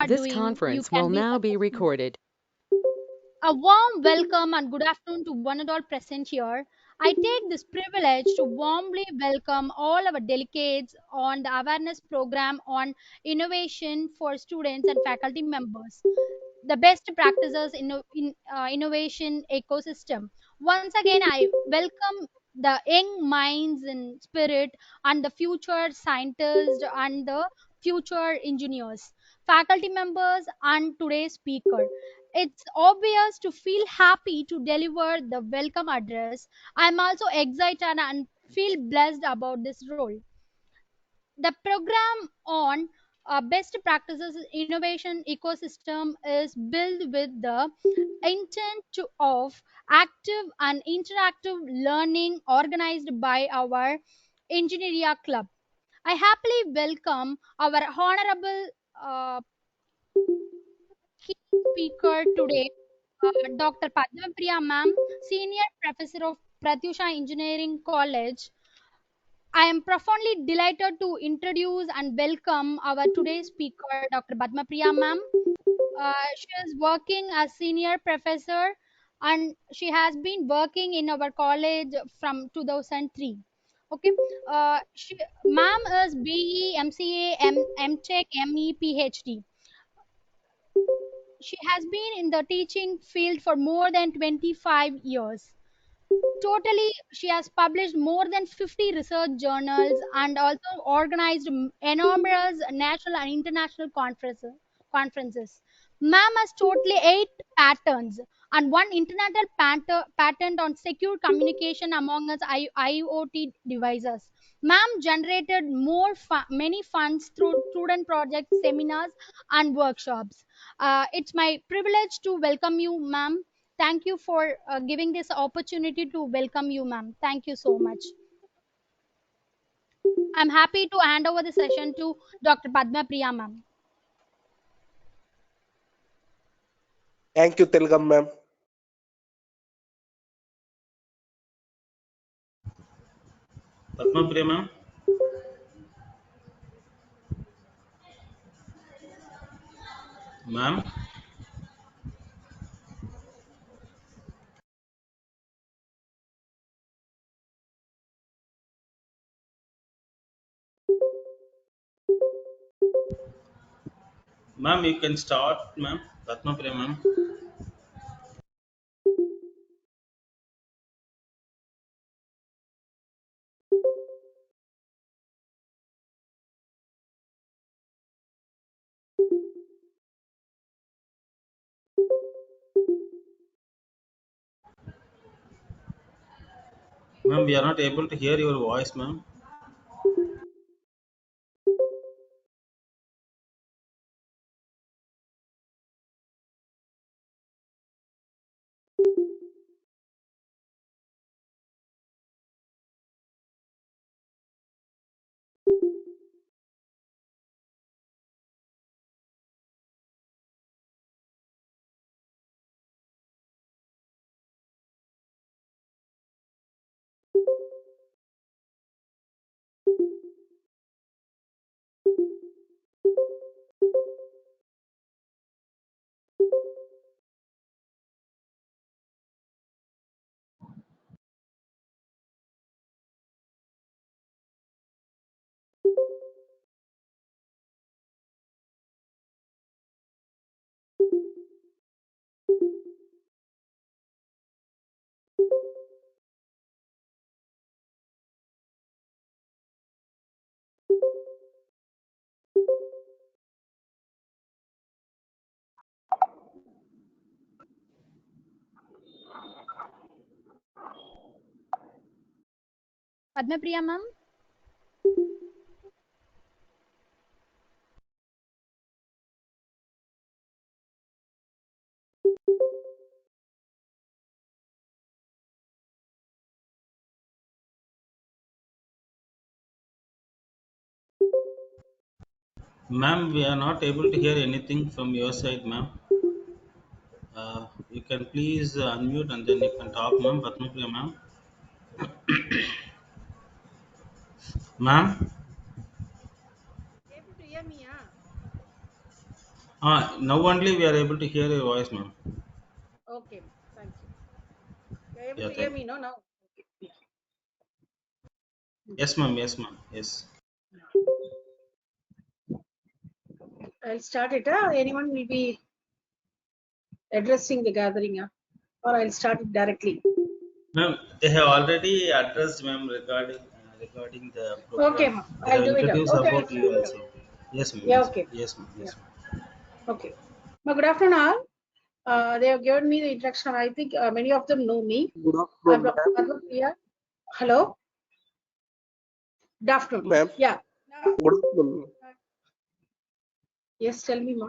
are This doing, you conference will can be now be successful. recorded. A warm welcome and good afternoon to one and all present here. I take this privilege to warmly welcome all our delegates on the awareness program on innovation for students and faculty members, the best practices in innovation ecosystem. Once again, I welcome the young minds in spirit and the future scientists and the future engineers, faculty members, and today's speaker. It's obvious to feel happy to deliver the welcome address. I'm also excited and feel blessed about this role. The program on best practices innovation ecosystem is built with the intent of active and interactive learning organized by our engineering club. I happily welcome our honorable uh, key speaker today, Dr. Padmapriya ma'am, senior professor of Pratyusha Engineering College. I am profoundly delighted to introduce and welcome our today's speaker, Dr. Padmapriya ma'am. She is working as senior professor and she has been working in our college from 2003. Okay, ma'am is BE, MCA, MTech, ME, PhD. She has been in the teaching field for more than 25 years. Totally, she has published more than 50 research journals and also organized enormous national and international conferences. Ma'am has totally 8 patents and one international patent on secure communication among its IoT devices. Ma'am generated many funds through student projects, seminars, and workshops. It's my privilege to welcome you, ma'am. Thank you for giving this opportunity to welcome you, ma'am. Thank you so much. I'm happy to hand over the session to Dr. Padma Priya, ma'am. Thank you, Telgam ma'am. Padmapriya ma'am. Ma'am. Ma'am, you can start, ma'am. Padmapriya ma'am. Ma'am, we are not able to hear your voice, ma'am. Padma Priya, ma'am. Ma'am, we are not able to hear anything from your side, ma'am. You can please unmute and then you can talk, ma'am. Padmapriya ma'am. Ma'am. Able to hear me, yeah? Now only we are able to hear your voice, ma'am. Okay, thank you. You're able Yeah, to hear thank me, you. no? Now? Okay. Yeah. Yes, ma'am. Yes, ma'am. Yes. I'll start it. Anyone will be addressing the gathering, or I'll start it directly. Ma'am, they have already addressed, ma'am, regarding the Okay, program. ma'am. They I'll have do it out. introduced Okay, I'll about start you it out. also. Yes, ma'am. Yeah, Yes, ma'am. okay. Yes, ma'am. Yeah. Yes, ma'am. Okay. Good afternoon, all. They have given me the introduction. I think many of them know me. Good I'm afternoon, ma'am. Dr.S.PADMAPRIYA. Hello. Good afternoon. Ma'am, Yeah. good afternoon. Yes, tell me, ma.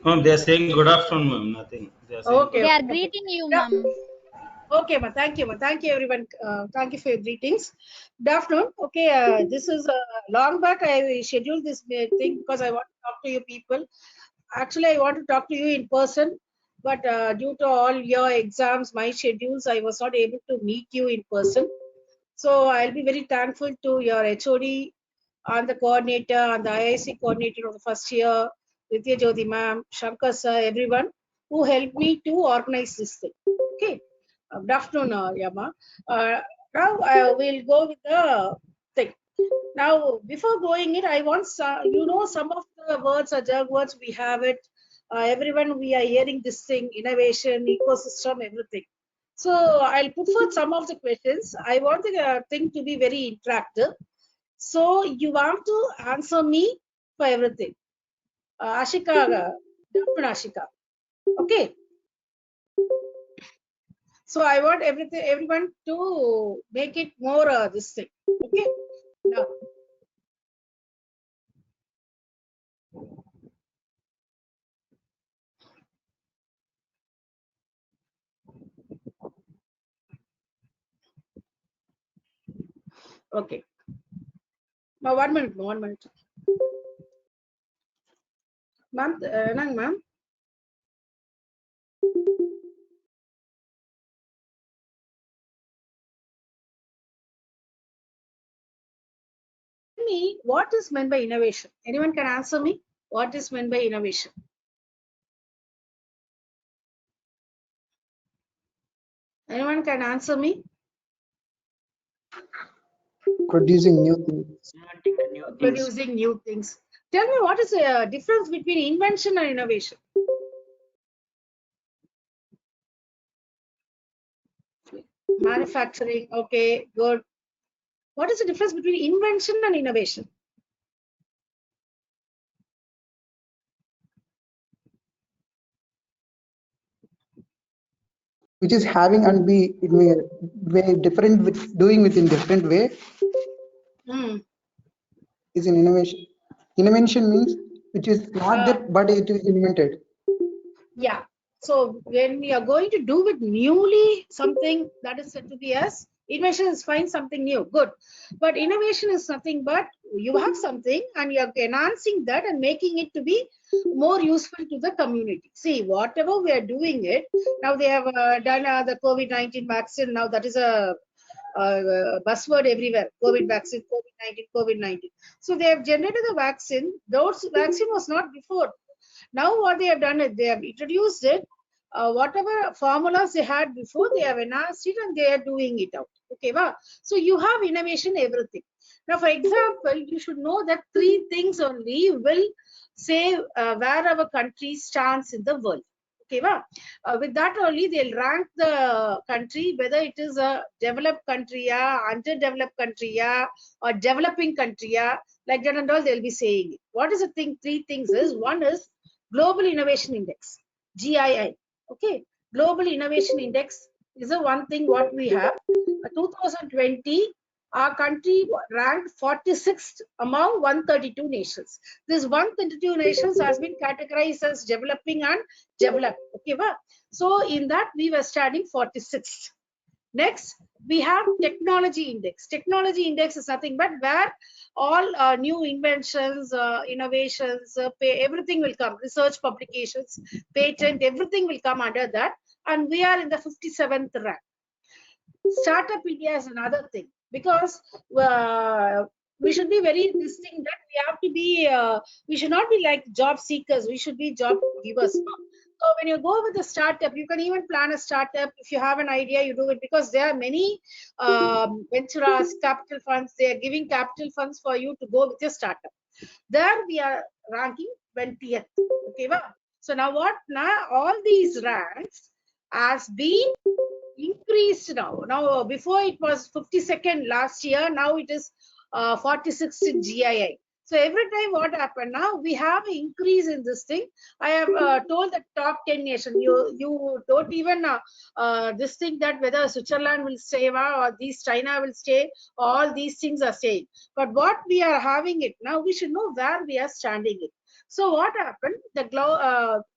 Ma'am, they are saying good afternoon, ma'am. Nothing. They are saying good Okay, They are okay, afternoon. okay. greeting you, Yeah. ma'am. Okay, ma. Thank you, ma. Thank you, everyone. Thank you for your greetings. Good afternoon. Okay, this is long back. I scheduled this thing because I want to talk to you people. Actually, I want to talk to you in person, but due to all your exams, my schedules, I was not able to meet you in person. So I'll be very thankful to your HOD and the coordinator and the IIC coordinator of the first year, Vidya Jyoti ma'am, Shankar sir, everyone who helped me to organize this thing. Okay. Good afternoon, Yama. Now we'll go with the thing. Now, before going it, I want some of the words are jug words. We have it. Everyone, we are hearing this thing: innovation, ecosystem, everything. So I'll put forth some of the questions. I want the thing to be very interactive. So you want to answer me for everything. Ashika, Dr. Ashika. Okay. So I want everyone to make it more this thing. Okay. Now, okay. Now 1 minute, 1 minute. Ma'am, ma'am. Me, what is meant by innovation? Anyone can answer me? What is meant by innovation? Anyone can answer me? Producing new things. Inventing the new things. Producing new things. Tell me what is the difference between invention and innovation? Manufacturing. Okay, good. What is the difference between invention and innovation? Which is having and be in a way different with doing it in different way Hmm. is an innovation. Invention means which is not Uh, there but it is invented. Yeah. So when we are going to do with newly something that is said to be as invention is find something new, good. But innovation is nothing but you have something and you are enhancing that and making it to be more useful to the community. See, whatever we are doing it, now they have done the COVID-19 vaccine. Now that is a buzzword everywhere. COVID vaccine, COVID-19, COVID-19. So they have generated the vaccine. Those vaccine was not before. Now what they have done is they have introduced it. Whatever formulas they had before, they have enhanced it and they are doing it out. Okay, wow. So you have innovation, everything. Now, for example, you should know that three things only will say where our country stands in the world. Okay, wow. With that only they'll rank the country whether it is a developed country, yeah, underdeveloped country, yeah, or developing country, yeah, like that and all they'll be saying it. What is the thing? Three things is one is Global Innovation Index, GII. Okay, Global Innovation Index is the one thing what we have. 2020, our country ranked 46th among 132 nations. This 132 nations has been categorized as developing and developed. Okay, so in that we were studying 46th. Next, we have technology index. Technology index is nothing but where all new inventions, innovations, everything will come. Research publications, patent, everything will come under that. And we are in the 57th rank. Startup India is another thing because we should be very this thing that we have to be, we should not be like job seekers. We should be job givers. So when you go with a startup, you can even plan a startup. If you have an idea, you do it, because there are many venturas, capital funds. They are giving capital funds for you to go with your startup. There we are ranking 20th. Okay, well, so now what? Now all these ranks has been increased now. Now before it was 52nd last year. Now it is 46th in GII. So every time what happened, now we have an increase in this thing. I have told the top 10 nation. You don't even this thing that whether Switzerland will stay or these China will stay. All these things are staying. But what we are having it now, we should know where we are standing it. So what happened?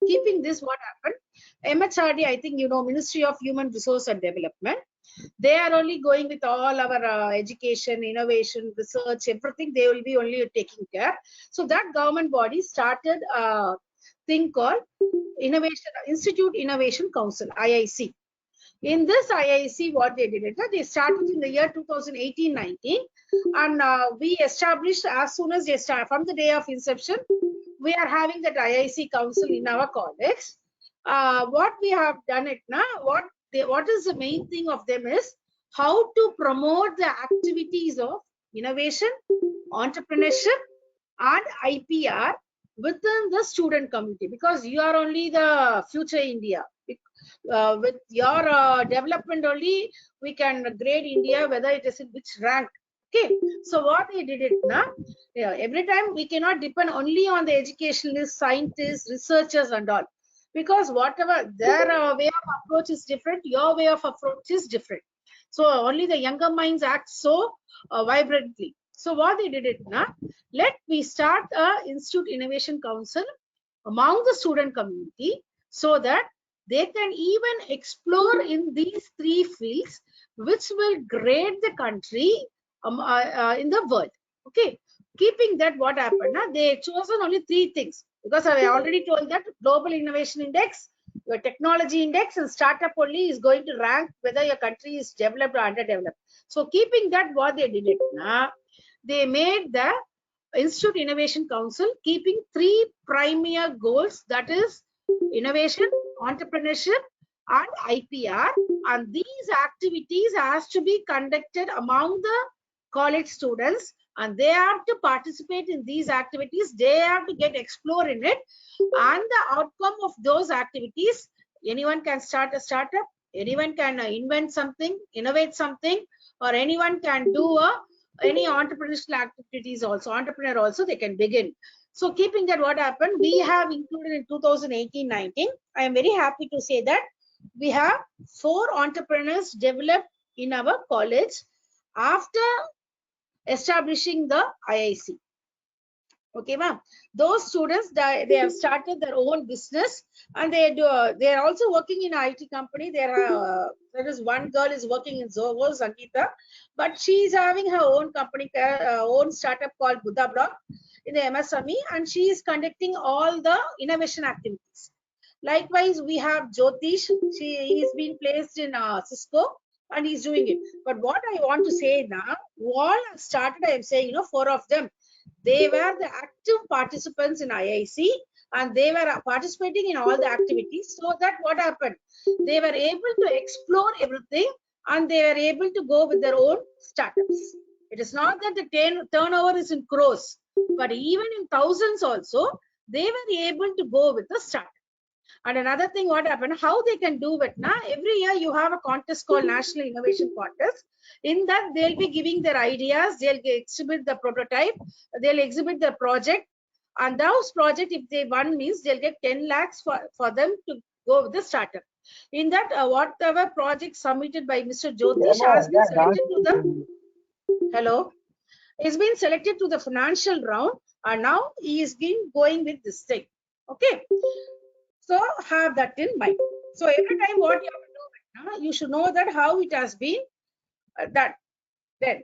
Keeping this, what happened? MHRD, I think you know, Ministry of Human Resource and Development. They are only going with all our education, innovation, research, everything. They will be only taking care. So that government body started a thing called Institute Innovation Council, IIC. In this IIC, what they did, they started in the year 2018-19, and we established as soon as they start, from the day of inception, we are having that IIC council in our college. What we have done it now, what is the main thing of them is how to promote the activities of innovation, entrepreneurship, and IPR within the student community, because you are only the future India. With your development only, we can grade India whether it is in which rank. Okay, so what they did it now, every time we cannot depend only on the educationalists, scientists, researchers and all, because whatever their way of approach is different, your way of approach is different. So only the younger minds act so vibrantly. So what they did it now, let me start a Institute Innovation Council among the student community, so that they can even explore in these three fields which will grade the country in the world. Okay, keeping that, what happened now, they chosen only three things, because I already told that global innovation index, your technology index, and startup only is going to rank whether your country is developed or underdeveloped. So keeping that, what they did it now, they made the Institute Innovation Council keeping three primary goals, that is innovation, entrepreneurship, and IPR. And these activities has to be conducted among the college students, and they have to participate in these activities. They have to get explore in it, and the outcome of those activities, anyone can start a startup, anyone can invent something, innovate something, or anyone can do any entrepreneurial activities also, entrepreneur also, they can begin. So keeping that, what happened, we have included in 2018-19, I am very happy to say that we have 4 entrepreneurs developed in our college after establishing the IIC. Okay, ma'am. Those students, they have started their own business, and they are also working in an IT company. There is one girl is working in Zoho, Sangeeta, but she is having her own company, own startup called Buddha Block in the MSME, and she is conducting all the innovation activities. Likewise, we have Jyotish. He is being placed in Cisco, and he's doing it. But what I want to say now, all started, I am saying, 4 of them, they were the active participants in IIC, and they were participating in all the activities. So that what happened, they were able to explore everything, and they were able to go with their own startups. It is not that the turnover is in crores, but even in thousands also, they were able to go with the startup. And another thing, what happened, how they can do it now, every year you have a contest called National Innovation Contest. In that, they'll be giving their ideas, they'll exhibit the prototype, they'll exhibit the project, and those project, if they won, means they'll get 10 lakhs for them to go with the startup. In that, whatever project submitted by Mr. Jyotish has been selected to the it's been selected to the financial round, and now he is been going with this thing. Okay, so have that in mind. So every time what you have to do, you should know that how it has been done. Then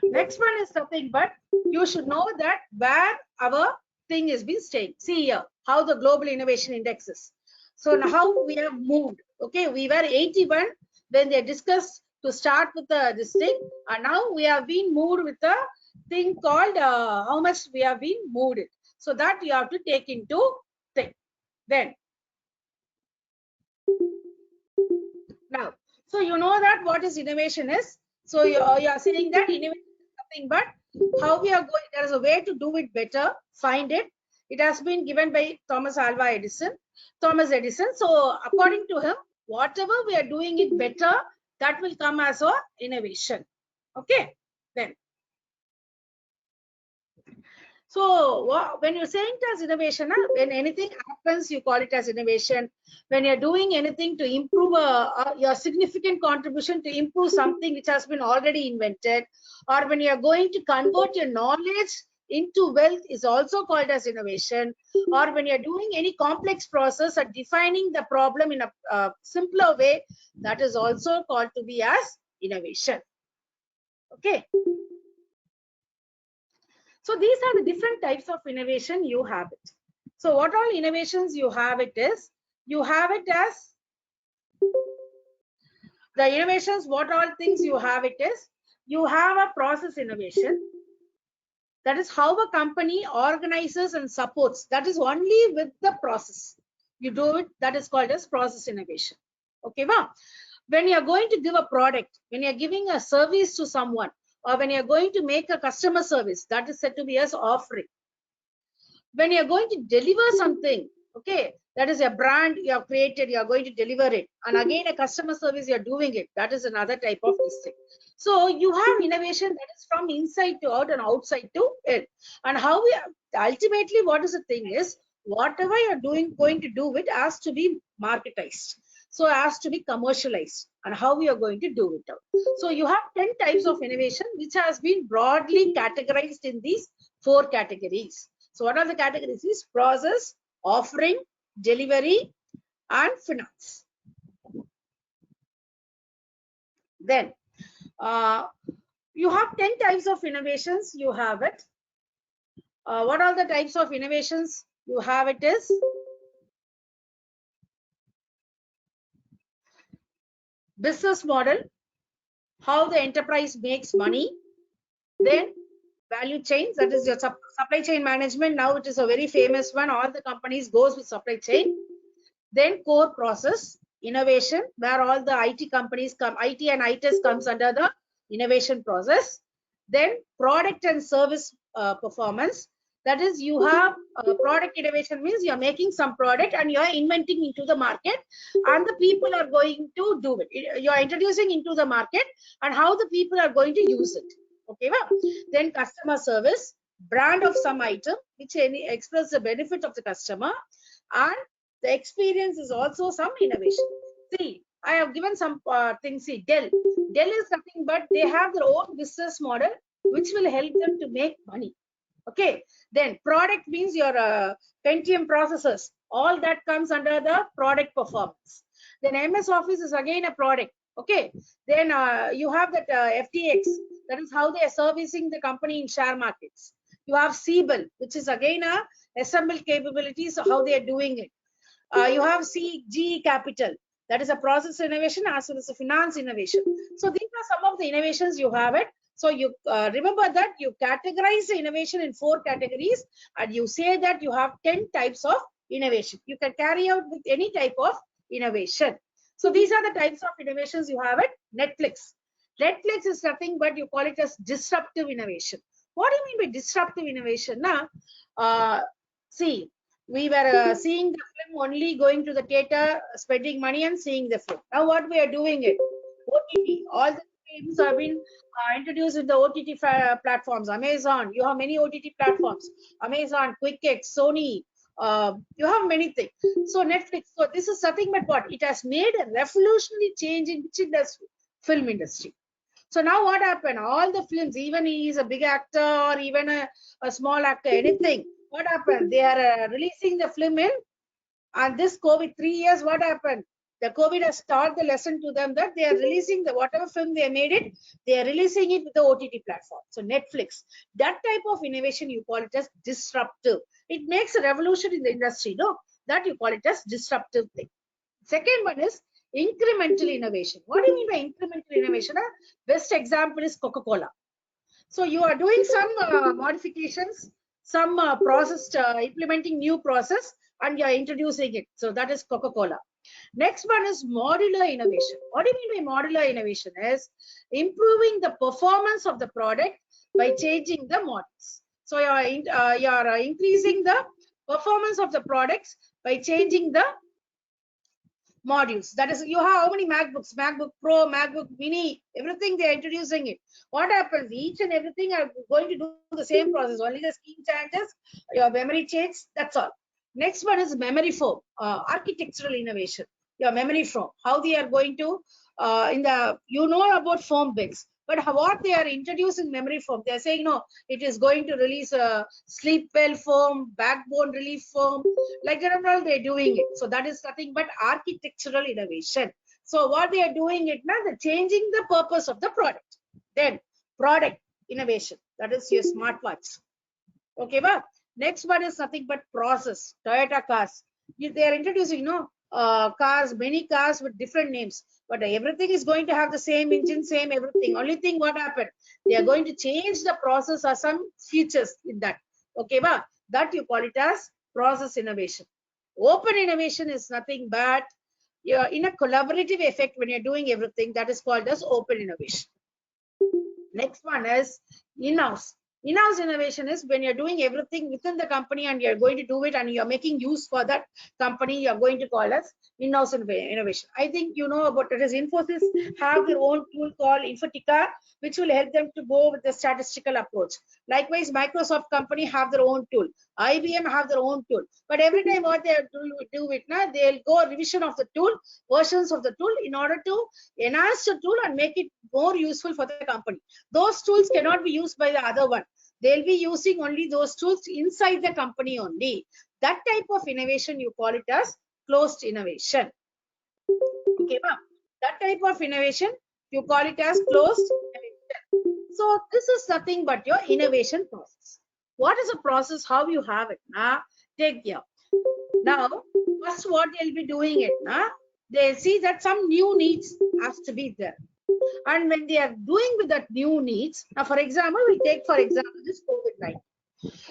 next one is something, but you should know that where our thing has been staying. See here how the global innovation index is. So now how we have moved. Okay, we were 81 when they discussed to start with this thing, and now we have been moved with a thing called how much we have been moved it. So that you have to take into thing. Then now, so you know that what is innovation is. So you are saying that innovation is nothing but how we are going. There is a way to do it better. Find it. It has been given by Thomas Edison. So according to him, whatever we are doing it better, that will come as a innovation. Okay. Then. So when you're saying it as innovation, when anything happens, you call it as innovation. When you're doing anything to improve your significant contribution to improve something which has been already invented, or when you're going to convert your knowledge into wealth is also called as innovation. Or when you're doing any complex process or defining the problem in a simpler way, that is also called to be as innovation. Okay. So these are the different types of innovation you have it. So what all innovations you have it is, you have it as the innovations, what all things you have it is, you have a process innovation. That is how a company organizes and supports. That is only with the process. You do it, that is called as process innovation. Okay, wow. When you are going to give a product, when you are giving a service to someone, or when you are going to make a customer service, that is said to be as offering. When you're going to deliver something, okay, that is a brand you have created, you are going to deliver it, and again a customer service you're doing it, that is another type of this thing. So you have innovation that is from inside to out and outside to in. And how we ultimately, what is the thing is, whatever you're going to do it has to be marketized, so has to be commercialized, and how we are going to do it out. So you have 10 types of innovation which has been broadly categorized in these 4 categories. So what are the categories? Is process, offering, delivery, and finance. Then you have 10 types of innovations. You have it. What are the types of innovations you have it is? Business model, how the enterprise makes money. Then value chains, that is your supply chain management. Now it is a very famous one. All the companies goes with supply chain. Then core process innovation, where all the IT companies come, IT and ITES comes under the innovation process. Then product and service performance, that is you have product innovation means you are making some product and you are inventing into the market, and the people are going to do it. You are introducing into the market, and how the people are going to use it. Okay, well, then customer service, brand of some item which express the benefit of the customer, and the experience is also some innovation. See, I have given some things. See, Dell is nothing but they have their own business model which will help them to make money. Okay, then product means your Pentium processors, all that comes under the product performance. Then MS Office is again a product. Okay, then you have that FTX, that is how they are servicing the company in share markets. You have Siebel, which is again a assemble capabilities, how they are doing it. You have GE Capital, that is a process innovation as well as a finance innovation. So these are some of the innovations you have it. So you remember that you categorize the innovation in 4 categories, and you say that you have 10 types of innovation. You can carry out with any type of innovation. So these are the types of innovations you have it. Netflix. Netflix is nothing but you call it as disruptive innovation. What do you mean by disruptive innovation? Now, see, we were seeing the film only going to the theater, spending money and seeing the film. Now what we are doing it? OTT. All the films have been introduced in the OTT platforms. Amazon, you have many OTT platforms. Amazon, QuickX, Sony, you have many things. So Netflix. So this is nothing but what? It has made a revolutionary change in which industry? Film industry. So now what happened? All the films, even he is a big actor or even a small actor, anything. What happened? They are releasing the film in, and this COVID 3 years, what happened? The COVID has taught the lesson to them that they are releasing the whatever film they made it, they are releasing it with the OTT platform. So Netflix, that type of innovation you call it as disruptive. It makes a revolution in the industry, no? That you call it as disruptive thing. Second one is incremental innovation. What do you mean by incremental innovation? Best example is Coca-Cola. So you are doing some modifications, some process, implementing new process, and you are introducing it. So that is Coca-Cola. Next one is modular innovation. What do you mean by modular innovation? Is improving the performance of the product by changing the models. So you are increasing the performance of the products by changing the modules. That is, you have how many MacBooks, MacBook Pro, MacBook Mini, everything they are introducing it. What happens? Each and everything are going to do the same process. Only the scheme changes, your memory changes. That's all. Next one is memory foam, architectural innovation. Your memory foam, how they are going to you know about foam beds, but what they are introducing memory foam. They are saying no, it is going to release a sleep well foam, backbone relief foam, like that and all they're doing it. So that is nothing but architectural innovation. So what they are doing it now, they're changing the purpose of the product. Then product innovation, that is your smartwatch. Okay, but next one is nothing but process. Toyota cars, they are introducing cars, many cars with different names, but everything is going to have the same engine, same everything. Only thing what happened, they are going to change the process or some features in that. Okay, but that you call it as process innovation. Open innovation is nothing but you're in a collaborative effect when you're doing everything. That is called as open innovation. Next one is in-house. In-house innovation is when you're doing everything within the company and you're going to do it and you're making use for that company, you're going to call as in-house innovation. I think you know about it. Is Infosys have their own tool called Infotica, which will help them to go with the statistical approach. Likewise, Microsoft company have their own tool. IBM have their own tool. But every time what they do it now, they'll go revision of the tool, versions of the tool in order to enhance the tool and make it more useful for the company. Those tools cannot be used by the other one. They'll be using only those tools inside the company only. That type of innovation, you call it as closed innovation. Okay, ma'am. That type of innovation, you call it as closed innovation. So this is nothing but your innovation process. What is the process? How you have it? Take care. Now, first what they'll be doing it, they'll see that some new needs has to be there. And when they are doing with that new needs, now for example, we take for example this COVID-19.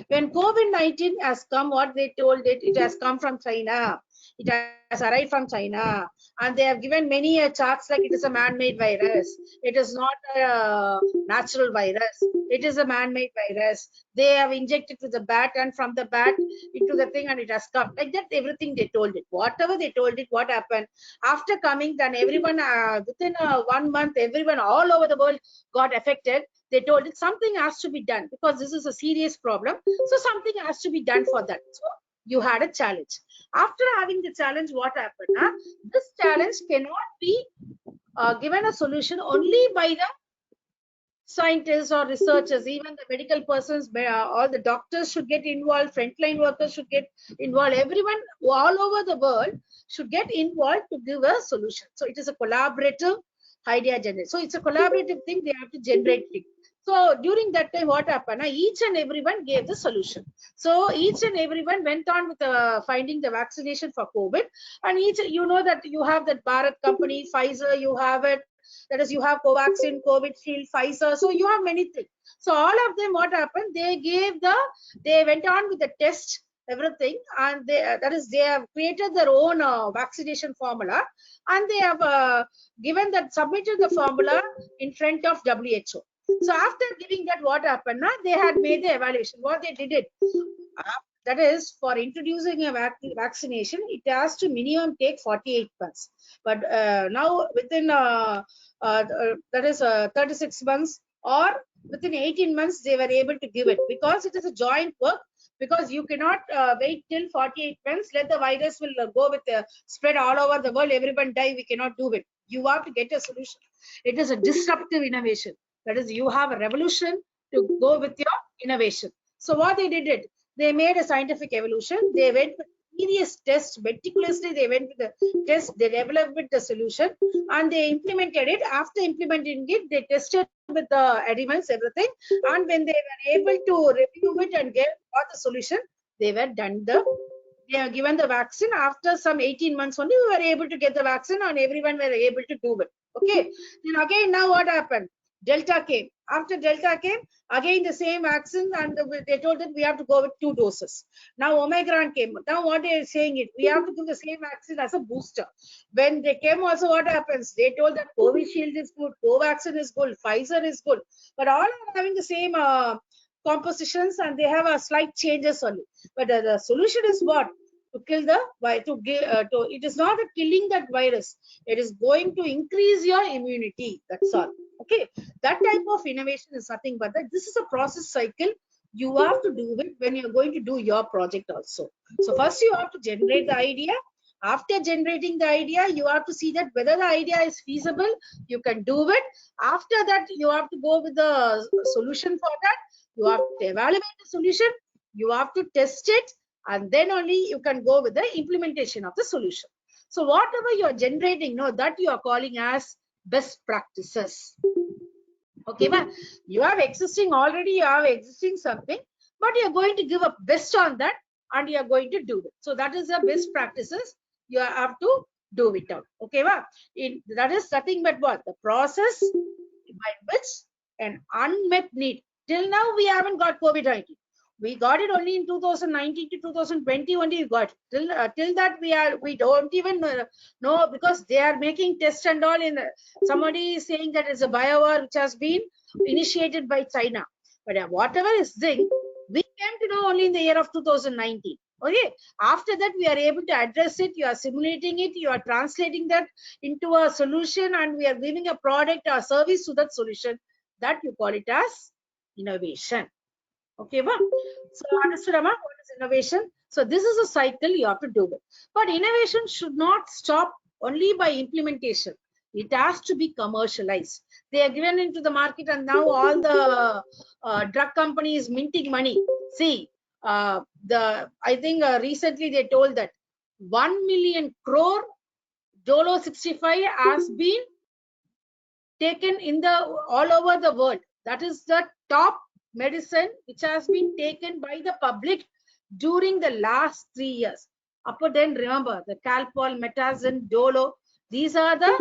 When COVID-19 has come, what they told it has come from China. It has arrived from China. And they have given many charts like it is a man-made virus. It is not a natural virus. It is a man-made virus. They have injected to the bat and from the bat into the thing and it has come. Like that, everything they told it. Whatever they told it, what happened? After coming, then everyone, within 1 month, everyone all over the world got affected. They told it something has to be done because this is a serious problem. So something has to be done for that. So you had a challenge. After having the challenge, what happened? This challenge cannot be given a solution only by the scientists or researchers. Even the medical persons, all the doctors should get involved, frontline workers should get involved. Everyone all over the world should get involved to give a solution. So it is a collaborative idea generation. So it's a collaborative thing, they have to generate it. So during that time, what happened? Each and everyone gave the solution. So each and everyone went on with finding the vaccination for COVID. And each, you know that you have that Bharat company, Pfizer, you have it. That is, you have Covaxin, COVID Shield, Pfizer. So you have many things. So all of them, what happened? They went on with the test, everything, and they have created their own vaccination formula, and they have submitted the formula in front of WHO. So after giving that, what happened? They had made the evaluation. What they did it, that is, for introducing a vaccination, it has to minimum take 48 months. But now within that is 36 months or within 18 months, they were able to give it because it is a joint work. Because you cannot wait till 48 months, let the virus will go with spread all over the world, everyone die, we cannot do it. You have to get a solution. It is a disruptive innovation. That is, you have a revolution to go with your innovation. So what they did it, they made a scientific evolution. They went with serious tests, meticulously they went with the test, they developed with the solution and they implemented it. After implementing it, they tested with the elements, everything. And when they were able to review it and get the solution, they were done the they are given the vaccine. After some 18 months only, we were able to get the vaccine and everyone were able to do it. Okay. Then again, now what happened? Delta came. After Delta came, again the same vaccine, and they told that we have to go with 2 doses. Now Omicron came. Now what they are saying it, we have to give the same vaccine as a booster. When they came also, what happens? They told that Covishield is good, Covaxin is good, Pfizer is good, but all are having the same compositions and they have a slight changes only. But the solution is what? To kill the it is not a killing that virus. It is going to increase your immunity. That's all. Okay. That type of innovation is nothing but that. This is a process cycle. You have to do it when you're going to do your project also. So first you have to generate the idea. After generating the idea, you have to see that whether the idea is feasible, you can do it. After that, you have to go with the solution for that. You have to evaluate the solution. You have to test it, and then only you can go with the implementation of the solution. So whatever you are generating, no, that you are calling as best practices. Okay, but you have existing already, you have existing something, but you are going to give a best on that and you are going to do it. So that is the best practices you have to do it out. Okay, well, that is nothing but what? The process by which an unmet need. Till now, we haven't got COVID-19. We got it only in 2019 to 2020 only we got. Till that we don't even know, because they are making tests and all. In somebody is saying that it's a biowar which has been initiated by China. But whatever is thing, we came to know only in the year of 2019. Okay. After that, we are able to address it. You are simulating it. You are translating that into a solution, and we are giving a product or service to that solution. That you call it as innovation. Okay, well, so understood, Amma, what is innovation? So this is a cycle you have to do it. But innovation should not stop only by implementation. It has to be commercialized. They are given into the market, and now all the drug companies minting money. See, I think recently they told that 1 million crore Dolo 65 has been taken in the all over the world. That is the top medicine which has been taken by the public during the last 3 years. Upper then remember the Calpol, Metazin, Dolo. These are the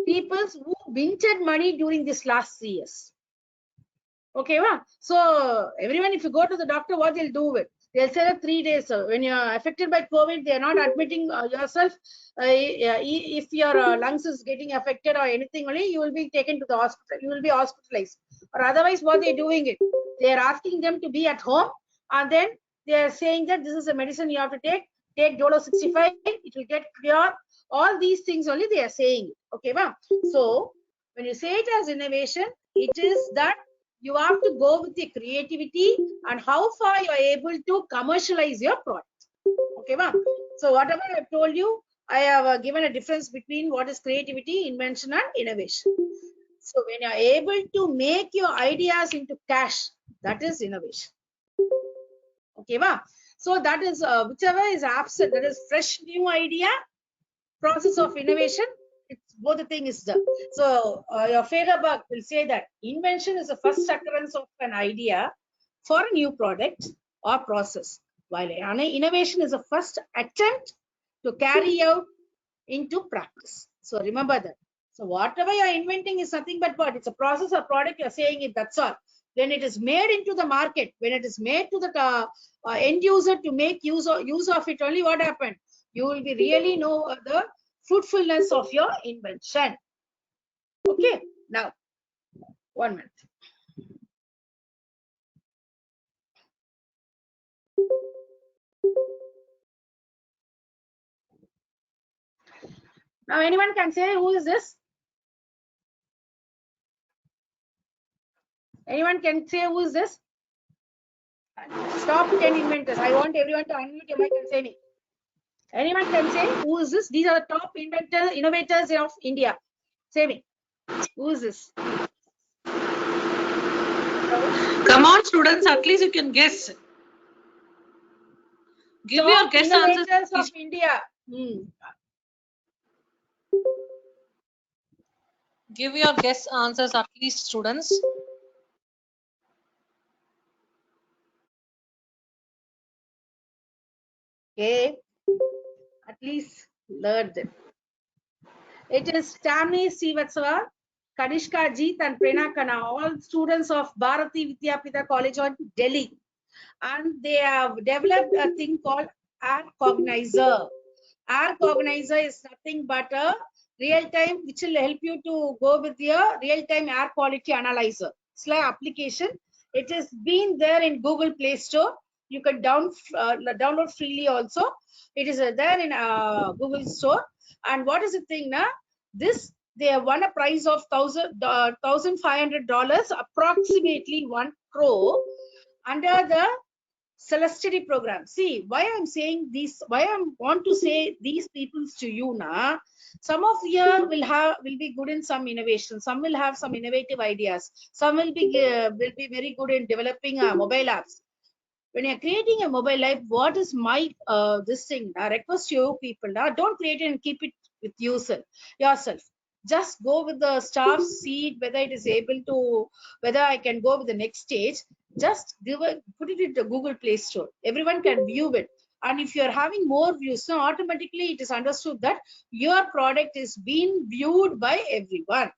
people who minted money during this last 3 years. Okay, well, so everyone, if you go to the doctor, what they'll do with? They'll say that 3 days. When you're affected by COVID, they are not admitting yourself. If your lungs is getting affected or anything, only you will be taken to the hospital. You will be hospitalized. Or otherwise, what they're doing it? They are asking them to be at home, and then they are saying that this is a medicine you have to take. Take Dolo 65. It will get clear. All these things only they are saying. Okay, well, so when you say it as innovation, it is that you have to go with the creativity and how far you are able to commercialize your product. Okay, ma'am. So whatever I have told you, I have given a difference between what is creativity, invention, and innovation. So when you are able to make your ideas into cash, that is innovation. Okay, ma'am. So that is whichever is absent, that is fresh new idea, process of innovation. It's both the thing is there. So your Federbach will say that invention is the first occurrence of an idea for a new product or process, while innovation is the first attempt to carry out into practice. So remember that. So whatever you are inventing is nothing but what? It's a process or product you're saying it, that's all. When it is made into the market, when it is made to the end user to make use of it, only what happened? You will be really know the fruitfulness of your invention. Okay, now 1 minute. Now anyone can say who is this? Anyone can say who is this? Top 10 inventors. I want everyone to unmute your mic and say me. Anyone can say who is this? These are the top innovators of India. Say me. Who is this? Come on, students, at least you can guess. Give top your guess innovators answers. of India. Give your guess answers, at least, students. Okay, at least learned it. It is Tammy Srivatsava, Kanishka Jeet and Prerna Khanna, all students of Bharati Vidyapita College of Delhi. And they have developed a thing called Air Cognizer. Air Cognizer is nothing but a real-time, which will help you to go with your real-time air quality analyzer. It's like application. It has been there in Google Play Store. You can download freely also. It is there in Google Store. And what is the thing now? This, they have won a prize of $1,500, approximately 1 crore, under the Celestity program. See, why I'm saying this, why I want to say these peoples to you now. Some of you will be good in some innovation. Some will have some innovative ideas. Some will be very good in developing mobile apps. When you're creating a mobile app, what is my this thing? I request you people now, don't create it and keep it with yourself. Just go with the staff, see whether it is able to, whether I can go with the next stage. Just put it into Google Play Store. Everyone can view it. And if you're having more views, so automatically it is understood that your product is being viewed by everyone.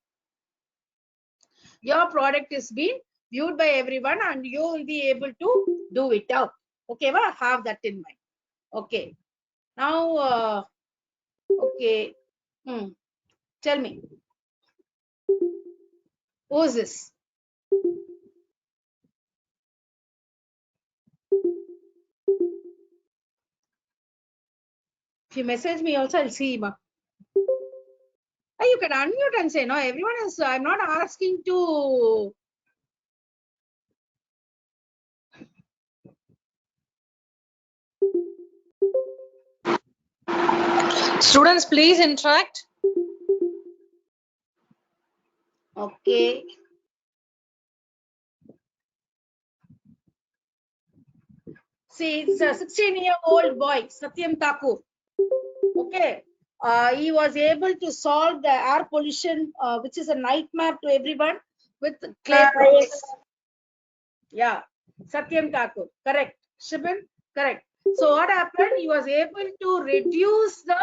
Your product is being viewed by everyone and you will be able to do it out. Okay, well, have that in mind. Okay. Now, okay. Tell me. Who is this? If you message me also, I'll see him. You can unmute and say, no, everyone is, I'm not asking to. Students, please interact. Okay. See, it's a 16-year-old boy, Satyam Thakur. Okay. He was able to solve the air pollution, which is a nightmare to everyone, with clay projects. Yeah, Satyam Thakur, correct. Shibin, correct. So what happened? He was able to reduce the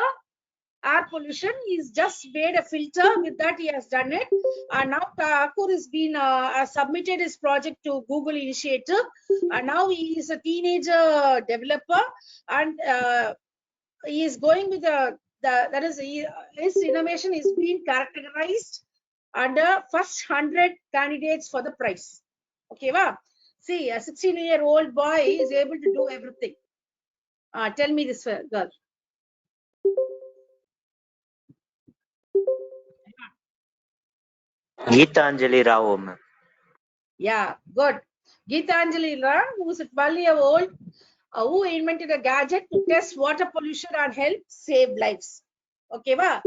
air pollution. He's just made a filter. With that, he has done it. And now Thakur has been submitted his project to Google Initiative. And now he is a teenager developer, and he is going with his innovation is being characterized under first 100 candidates for the prize. Okay, wow. See, a 16-year-old boy is able to do everything. Tell me this girl. Geetanjali Rao, ma'am. Yeah, good. Geetanjali Rao, who is a 12-year-old, who invented a gadget to test water pollution and help save lives. Okay, wow.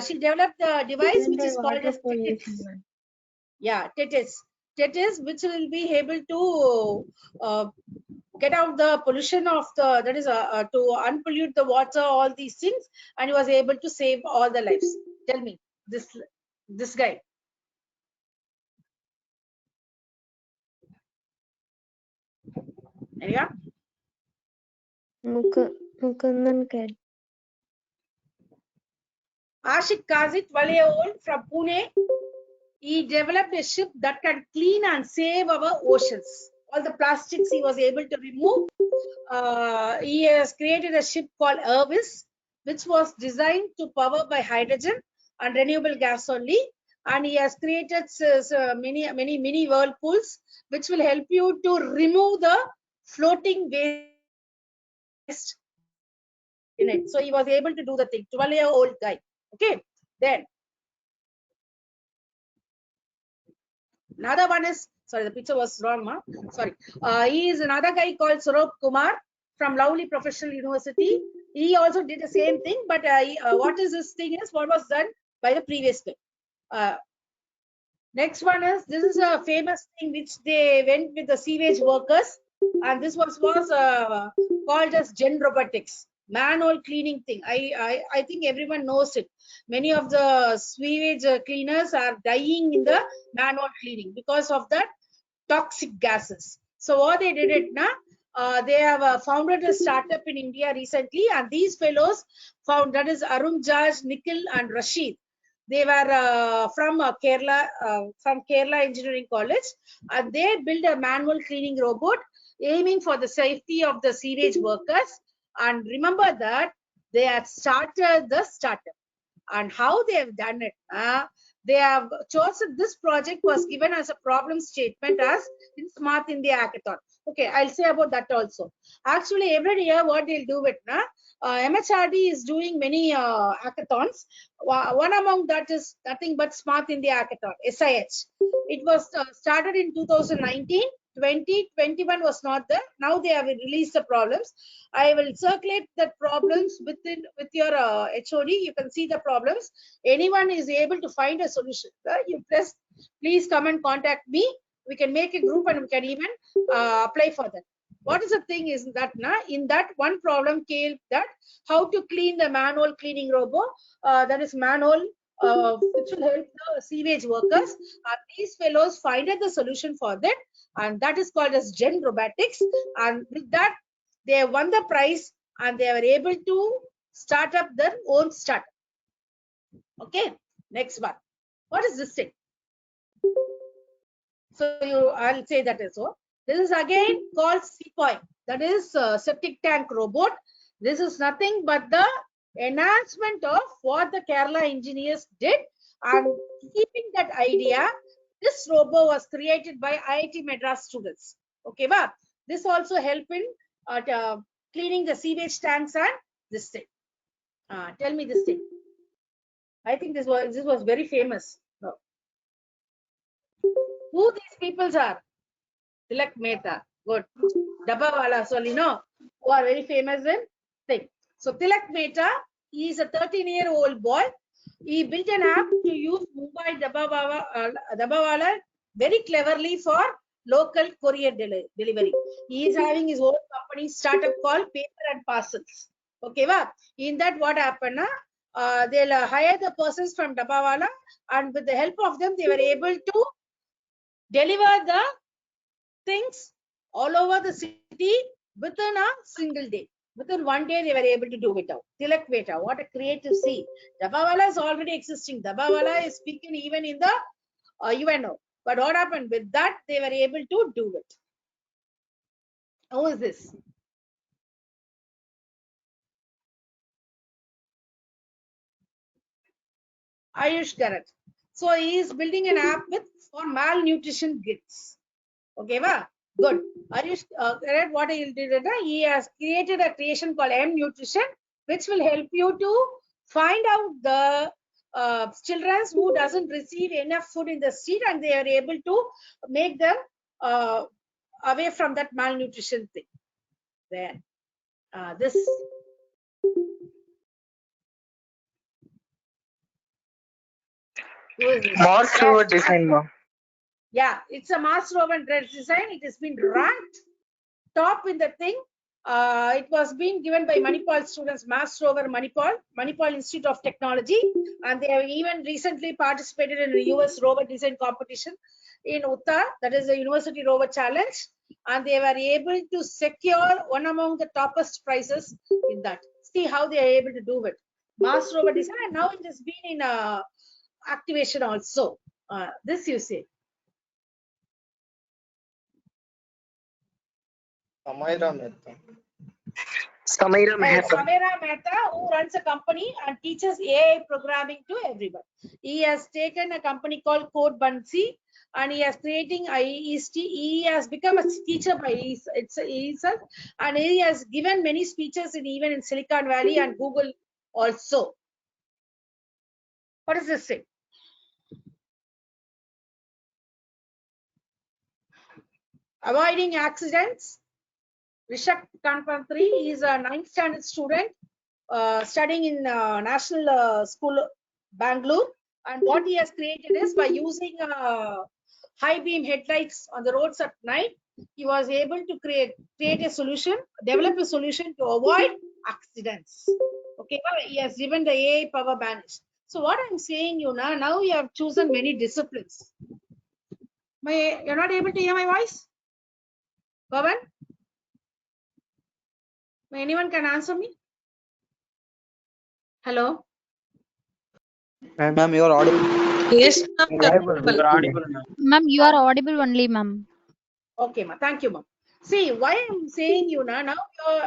She developed a device which is called as TETIS. Yeah, TETIS, which will be able to get out the pollution of the, that is to unpollute the water, all these things, and he was able to save all the lives. Tell me, this guy. Yeah. Mukundan Ked. Ashik Kazi, 12-year-old from Pune. He developed a ship that can clean and save our oceans. All the plastics he was able to remove. He has created a ship called Ervis, which was designed to power by hydrogen and renewable gas only. And he has created many mini whirlpools, which will help you to remove the floating waste in it. So he was able to do the thing. 12-year-old guy. Okay. Then another one is, sorry, the picture was wrong, ma. Sorry. He is another guy called Saurabh Kumar from Lovely Professional University. He also did the same thing, but what is this thing is what was done by the previous guy. Next one is, this is a famous thing which they went with the sewage workers, and this was called as Gen Robotics, manual cleaning thing. I think everyone knows it. Many of the sewage cleaners are dying in the manual cleaning because of that toxic gases. So what they did it now, They have founded a startup in India recently, and these fellows found, that is Arun Jaj, Nikhil, and Rashid. They were from Kerala Engineering College, and they built a manual cleaning robot aiming for the safety of the sewage workers. And remember that they had started the startup, and how they have done it. They have chosen, this project was given as a problem statement as in Smart India Hackathon. Okay, I'll say about that also. Actually, every year what they'll do with MHRD is doing many hackathons. One among that is nothing but Smart India Hackathon, SIH. It was started in 2019. 2021 was not there. Now they have released the problems. I will circulate the problems with your HOD. You can see the problems. Anyone is able to find a solution. You press, please come and contact me. We can make a group and we can even apply for that. What is the thing is that in that one problem came that how to clean the manual cleaning robot, that is manual, which will help the sewage workers. These fellows finded the solution for that, and that is called as Gen Robotics. And with that, they won the prize and they were able to start up their own startup. Okay, next one. What is this thing? So I'll say that as well. This is again called Seapoint. That is septic tank robot. This is nothing but the enhancement of what the Kerala engineers did. And keeping that idea, this robot was created by IIT Madras students. Okay, but this also help in cleaning the sewage tanks and this thing. Tell me this thing. I think this was very famous. No. Who these peoples are? Tilak Mehta. Good. Dabbawala, so you know, who are very famous in thing. So Tilak Mehta, he is a 13-year-old boy. He built an app to use Mumbai Dabbawala very cleverly for local courier delivery. He is having his own company startup called Paper and Parcels. Okay, va? In that, what happened? They'll hire the persons from Dabbawala, and with the help of them, they were able to deliver the things all over the city within a single day. Within one day, they were able to do it out. Tilak Mehta, what a creative see. Dabbawala is already existing. Dabbawala is speaking even in the UNO. But what happened with that? They were able to do it. Who is this? Ayush Garat. So he is building an app with for malnutrition kids. Okay, va? Good. Ayush Garat, what he did, he has created a creation called M Nutrition, which will help you to find out the children who doesn't receive enough food in the street, and they are able to make them away from that malnutrition thing. There. This. Who is this? Mars rover design, ma'am. Yeah, it's a Mars rover design. It has been ranked top in the thing. It was being given by Manipal students, Mars rover Manipal Institute of Technology, and they have even recently participated in the US rover design competition in Uttar, that is the University Rover Challenge, and they were able to secure one among the toppest prizes in that. See how they are able to do it. Mars rover design, and now it has been in activation also. This you see. Samaira Mehta. Samaira Mehta. Samaira Mehta, who runs a company and teaches AI programming to everyone. He has taken a company called Code Bansi, and he is creating he has become a teacher by himself, and he has given many speeches even in Silicon Valley and Google also. What is this thing? Avoiding accidents. Rishak Kanpantri is a 9th standard student studying in National School, Bangalore. And what he has created is by using high beam headlights on the roads at night, he was able to create a solution, develop a solution to avoid accidents. Okay, he has given the AI power banish. So what I'm saying you now you have chosen many disciplines. You're not able to hear my voice? Pavan? Anyone can answer me? Hello? Ma'am, you are audible. Yes, ma'am, You are audible. correct. You are audible, ma'am. Ma'am, you are audible only, ma'am. Okay, ma. Thank you, ma. See, why I'm saying you now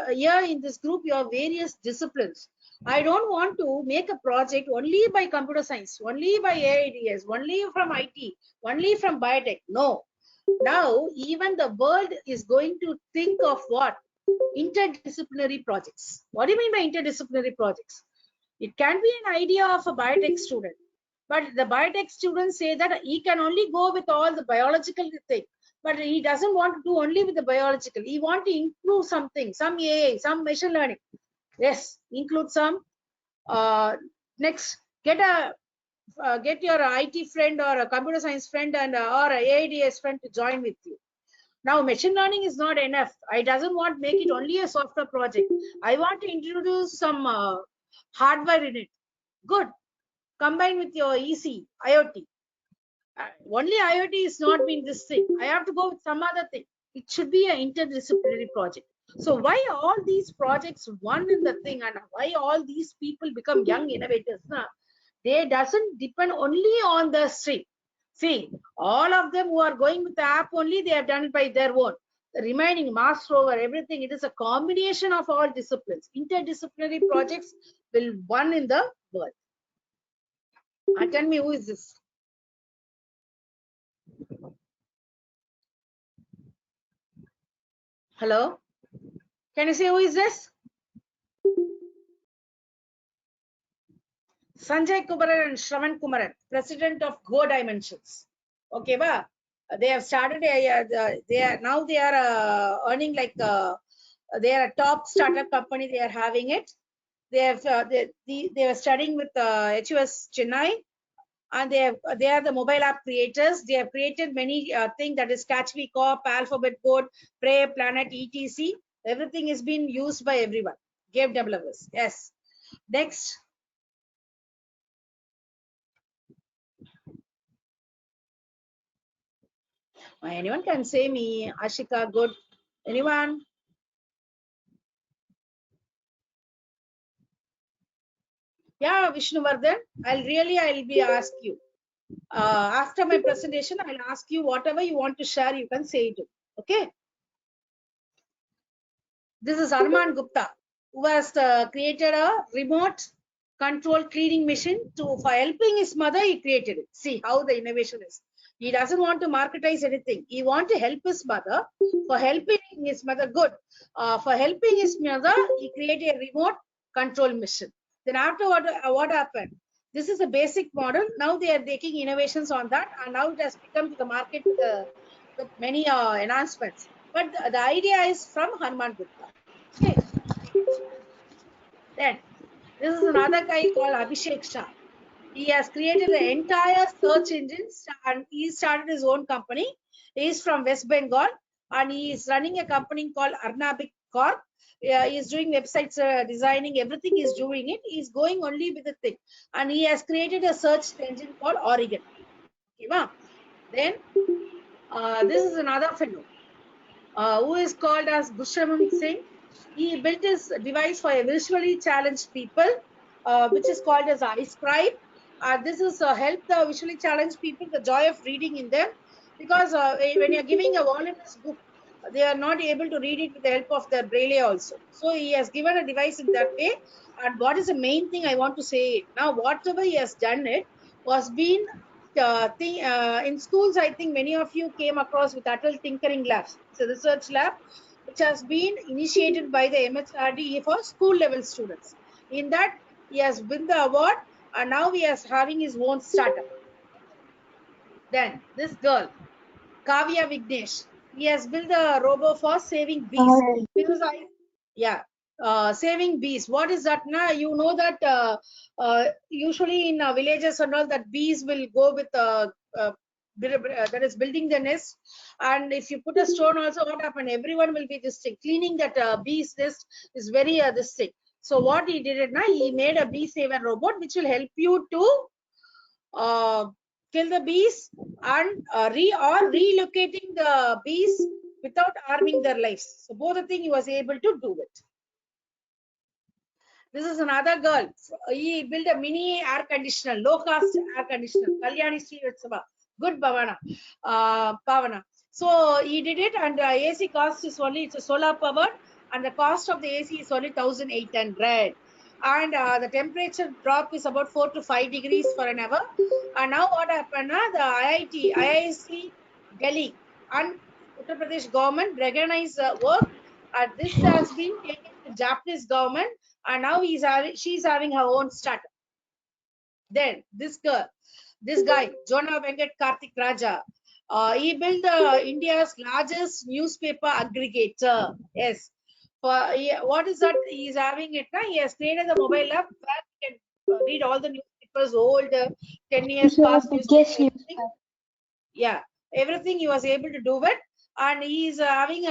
you're here in this group, you have various disciplines. I don't want to make a project only by computer science, only by AIDS, only from IT, only from biotech. No. Now, even the world is going to think of what? Interdisciplinary projects. What do you mean by interdisciplinary projects? It can be an idea of a biotech student, but the biotech students say that he can only go with all the biological thing, but he doesn't want to do only with the biological. He want to improve something, some AI, some machine learning. Yes, include some. Next, get your IT friend or a computer science friend and or a AIDS friend to join with you. Now, machine learning is not enough. I doesn't want make it only a software project. I want to introduce some hardware in it. Good. Combine with your EC, IoT. Only IoT is not being this thing. I have to go with some other thing. It should be an interdisciplinary project. So why all these projects one in the thing, and why all these people become young innovators? Nah? They doesn't depend only on the stream. See, all of them who are going with the app only, they have done it by their own. The remaining Mars rover, everything, it is a combination of all disciplines. Interdisciplinary projects will one in the world. Tell me, who is this? Hello? Can you say who is this? Sanjay Kumaran and Shravan Kumaran, president of Go Dimensions. Okay, ba? They have started. They are now they are earning like they are a top startup company. They are having it. They have they were studying with HUS Chennai, and they are the mobile app creators. They have created many things, that is Catch Me Corp, Alphabet Board, Prey Planet, etc. Everything is being used by everyone. Game developers. Yes. Next. Anyone can say me, Ashika, good. Anyone? Yeah, Vishnuvardhan. I'll be ask you. After my presentation, I'll ask you whatever you want to share, you can say it. Okay. This is Arman Gupta, who has created a remote control cleaning machine for helping his mother. He created it. See how the innovation is. He doesn't want to marketize anything. He want to help his mother. For helping his mother, good. For helping his mother, he created a remote control machine. Then after what happened? This is a basic model. Now they are taking innovations on that, and now it has become to the market with many enhancements. But the idea is from Hanuman Gupta. Okay. Then this is another guy called Abhishek Shah. He has created the entire search engines and he started his own company. He is from West Bengal and he is running a company called Arnabik Corp. He is doing websites, designing, everything is doing it. He is going only with the thing. And he has created a search engine called Oregon. Okay, then this is another fellow who is called as Bushram Singh. He built his device for a visually challenged people, which is called as iScribe. This is help the visually challenged people the joy of reading in them, because when you're giving a voluminous book, they are not able to read it with the help of their braille also. So he has given a device in that way. And what is the main thing I want to say now? Whatever he has done, it was been in schools. I think many of you came across with Atal Tinkering Labs. It's a research lab which has been initiated by the MHRD for school level students. In that, he has won the award and now he is having his own startup. Then this girl, Kavya Vignesh, he has built a robo for saving bees. Because yeah, saving bees. What is that? Now you know that usually in villages and all, that bees will go with that is building the nest. And if you put a stone also, what happened? Everyone will be this thing cleaning that bees nest is very this thing. So what he did it now, he made a bee saver robot which will help you to uh, kill the bees and relocating the bees without harming their lives. So both the thing he was able to do it. This is another girl. He built a mini air conditioner, low cost air conditioner. Kalyani Srivastava. Good Bhavana. Bhavana. So he did it, and AC cost is only, it's a solar powered, and the cost of the AC is only 1,800. And the temperature drop is about 4 to 5 degrees for an hour. And now what happened? The IIC Delhi and Uttar Pradesh government recognize work, and this has been taken to Japanese government, and now she's having her own startup. Then this guy, Jonah Venkat Karthik Raja, he built India's largest newspaper aggregator. Yes. What is that? He's having it now. He has created a mobile app where you can read all the newspapers, old 10 years past newspapers, everything. Yeah, everything he was able to do it. And he is having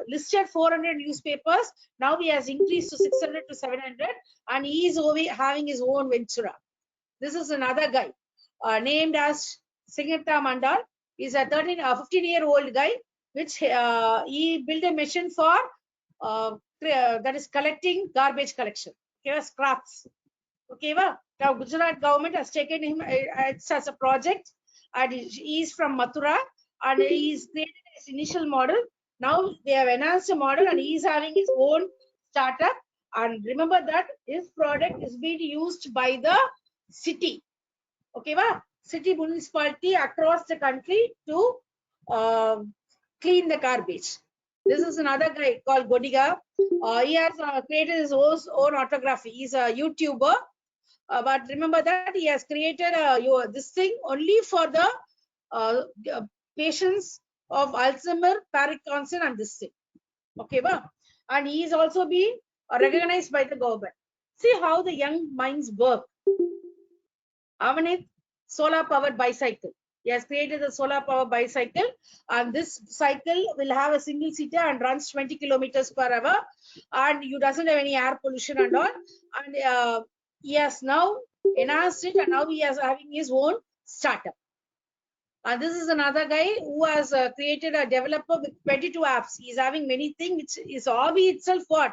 listed 400 newspapers. Now he has increased to 600 to 700, and he is having his own ventura. This is another guy named as Singata Mandal. He's a 15-year-old guy, which he built a machine for that is collecting garbage collection. Okay, scraps. Okay, now Gujarat government has taken him as a project, and he is from Mathura, and he is created his initial model. Now they have enhanced the model, and he is having his own startup. And remember that his product is being used by the city. Okay, city municipality across the country to clean the garbage. This is another guy called Godiga. He has created his own autography. He's a YouTuber. But remember that he has created this thing only for the patients of Alzheimer, Parkinson, and this thing. Okay, and he is also being recognized by the government. See how the young minds work. Avanit, solar powered bicycle. He has created a solar powered bicycle, and this cycle will have a single seater and runs 20 kilometers per hour, and you doesn't have any air pollution and all. And he has now enhanced it, and now he is having his own startup. And this is another guy who has created a developer with 22 apps. He is having many things, which is hobby itself. What?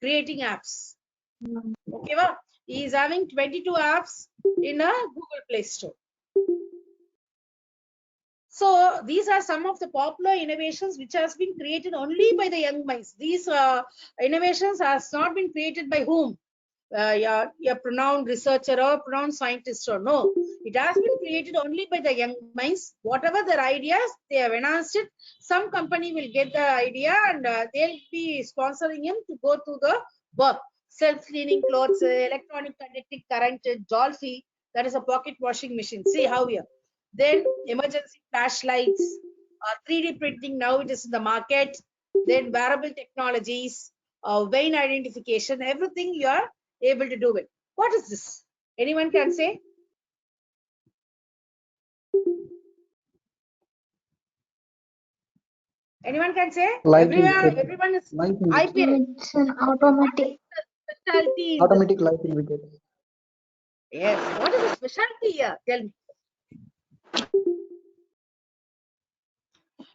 Creating apps. Okay, he is having 22 apps in a Google Play Store. So these are some of the popular innovations which has been created only by the young minds. These innovations has not been created by whom? A pronounced researcher or pronounced scientist or no. It has been created only by the young minds. Whatever their ideas, they have enhanced it. Some company will get the idea, and they'll be sponsoring him to go to the work. Self-cleaning clothes, electronic conducting current, Dolphy, that is a pocket washing machine. See how here. Then emergency flashlights, 3D printing, now it is in the market. Then wearable technologies, vein identification, everything you are able to do it. What is this? Anyone can say? Anyone can say? Everyone is IPL. It's an automatic. Specialty. Automatic lighting wickets. Yes. What is the specialty here? Tell me.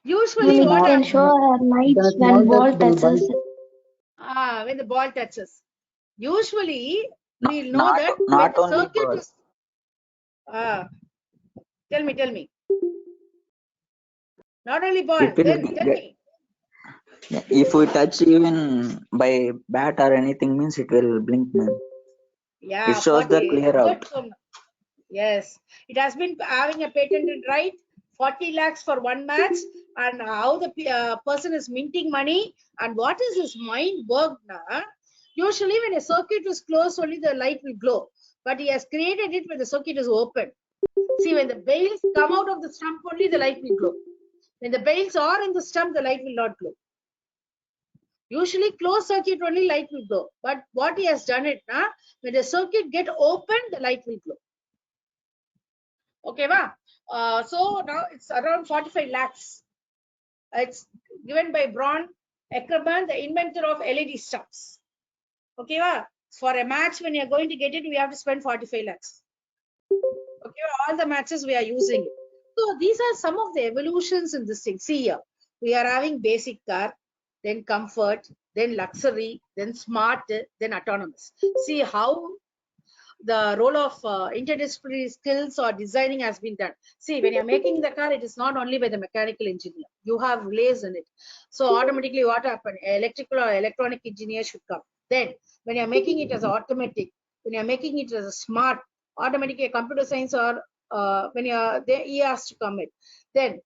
Usually, It what can happens? show our lights That when ball they will buy touches. When the ball touches. Usually, we'll know Not that when not the only circuit ball. is. Tell me. Not only ball. It will Then tell get, me. if we touch even by bat or anything means it will blink, man. Yeah, It shows the 40. clear Good. out. Yes, it has been having a patented right. 40 lakhs for one match, and how the person is minting money, and what is his mind work now? Usually, when a circuit is closed, only the light will glow. But he has created it when the circuit is open. See, when the bails come out of the stump, only the light will glow. When the bails are in the stump, the light will not glow. Usually, closed circuit only light will glow. But what he has done it now, when the circuit get open, the light will glow. Okay, so now it's around 45 lakhs. It's given by Braun Eckermann, the inventor of LED stubs. Okay, for a match, when you're going to get it, we have to spend 45 lakhs. Okay, all the matches we are using it. So these are some of the evolutions in this thing. See here, we are having basic car. then comfort, then luxury, then smart, then autonomous. See how the role of interdisciplinary skills or designing has been done. See, when you're making the car, it is not only by the mechanical engineer. You have relays in it. So automatically what happen? Electrical or electronic engineer should come. Then when you're making it as automatic, when you're making it as a smart, automatically a computer science or when you're there, he has to come in. Then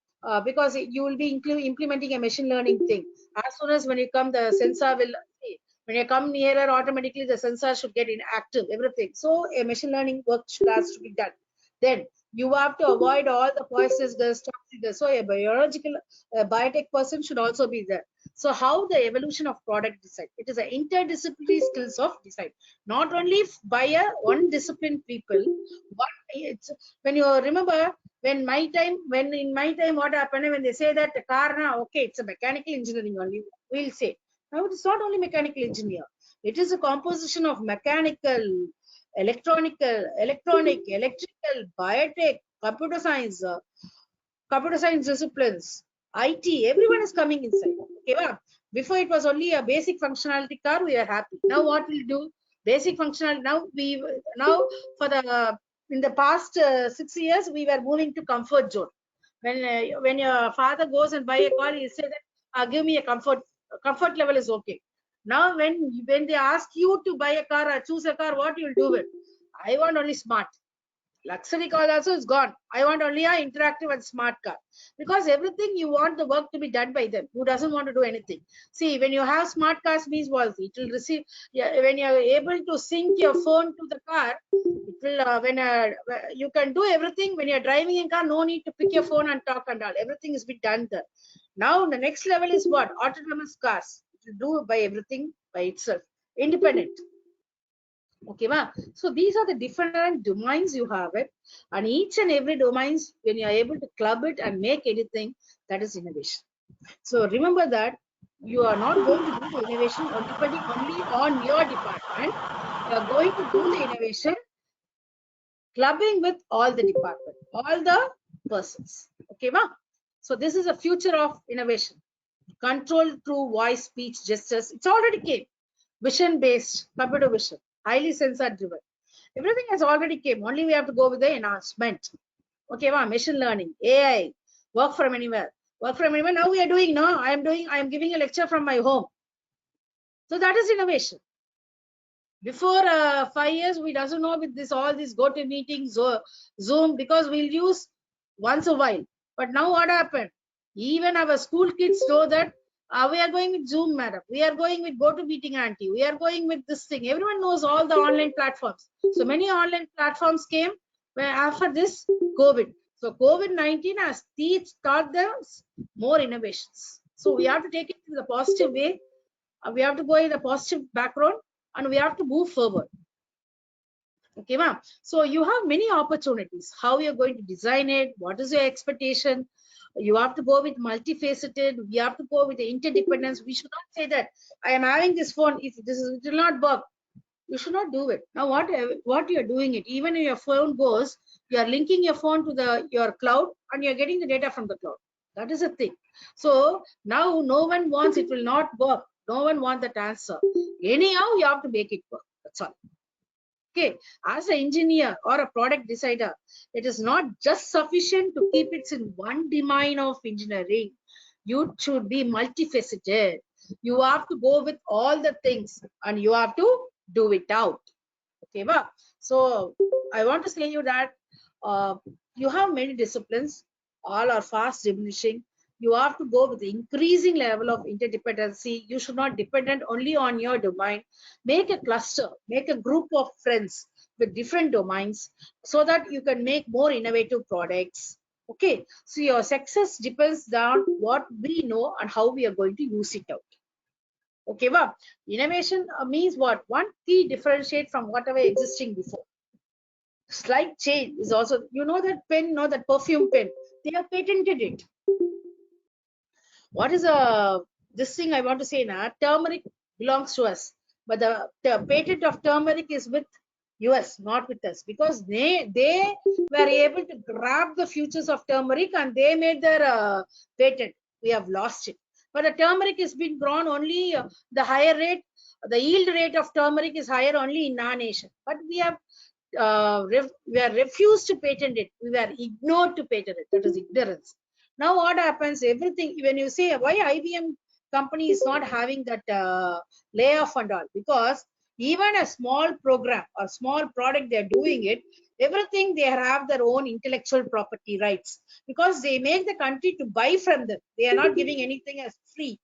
because you will be implementing a machine learning thing. As soon as when you come, the sensor will see, when you come nearer, automatically the sensor should get inactive, everything. So a machine learning work should has to be done. Then you have to avoid all the poisons, the toxic. So a biological, biotech person should also be there. So how the evolution of product design? It is an interdisciplinary skills of design. Not only by a one discipline people, but it's when you remember when in my time, what happened when they say that the car now, okay, it's a mechanical engineering only, we'll say. Now it is not only mechanical engineer. It is a composition of mechanical, electronic, electrical, biotech, computer science disciplines, IT, everyone is coming inside. Okay, well, before it was only a basic functionality car, we are happy. Now what we'll do? Basic functionality. Now for the in the past 6 years, we were moving to comfort zone. When your father goes and buy a car, he say that give me a comfort level is okay. Now when they ask you to buy a car or choose a car, what you'll do with? I want only smart. Luxury car also is gone. I want only a interactive and smart car, because everything you want the work to be done by them. Who doesn't want to do anything? See, when you have smart cars means what? It will receive, yeah, when you are able to sync your phone to the car, it will you can do everything. When you are driving in car, no need to pick your phone and talk and all. Everything is been done there. Now the next level is what? Autonomous cars. It will do by everything by itself, independent. Okay, ma. So these are the different domains you have it, and each and every domains, when you are able to club it and make anything, that is innovation. So remember that you are not going to do the innovation on depending only on your department. You are going to do the innovation clubbing with all the department, all the persons. Okay, ma. So this is a future of innovation. Control through voice, speech, gestures. It's already came. Vision based, computer vision, highly sensor driven. Everything has already came. Only we have to go with the enhancement. Okay, ma, machine learning, AI, work from anywhere. Work from anywhere. Now we are doing, no, I am giving a lecture from my home. So that is innovation. Before 5 years, we doesn't know with this, all these go to meetings, Zoom, because we'll use once a while. But now what happened? Even our school kids know that we are going with Zoom, madam. We are going with go to meeting auntie. We are going with this thing. Everyone knows all the online platforms. So many online platforms came after this COVID. So COVID-19 has taught them more innovations. So we have to take it in the positive way. We have to go in a positive background, and we have to move forward. Okay, ma'am. So you have many opportunities. How you're going to design it? What is your expectation? You have to go with multifaceted. We have to go with the interdependence. We should not say that I am having this phone. If this is, it will not work. You should not do it. Now, what you are doing it? Even if your phone goes, you are linking your phone to your cloud, and you are getting the data from the cloud. That is a thing. So now no one wants it will not work. No one wants that answer. Anyhow, you have to make it work. That's all. Okay, as an engineer or a product designer, it is not just sufficient to keep it in one domain of engineering. You should be multifaceted. You have to go with all the things, and you have to do it out. Okay, well, so I want to say you that you have many disciplines, all are fast diminishing. You have to go with the increasing level of interdependency. You should not dependent only on your domain. Make a cluster, make a group of friends with different domains, so that you can make more innovative products. Okay, so your success depends on what we know and how we are going to use it out. Okay, well, innovation means what? One key differentiate from whatever existing before. Slight change is also, you know, that pen, that perfume pen, they have patented it. What is this thing I want to say now? Turmeric belongs to us, but the patent of turmeric is with US, not with us, because they were able to grab the futures of turmeric and they made their patent. We have lost it. but the turmeric is being grown only the higher rate, the yield rate of turmeric is higher only in non-Asian. But we have we are refused to patent it. We were ignored to patent it. That is ignorance. Now what happens? Everything, when you say why IBM company is not having that layoff and all, because even a small program or small product they are doing it, everything they have their own intellectual property rights, because they make the country to buy from them. They are not giving anything as free.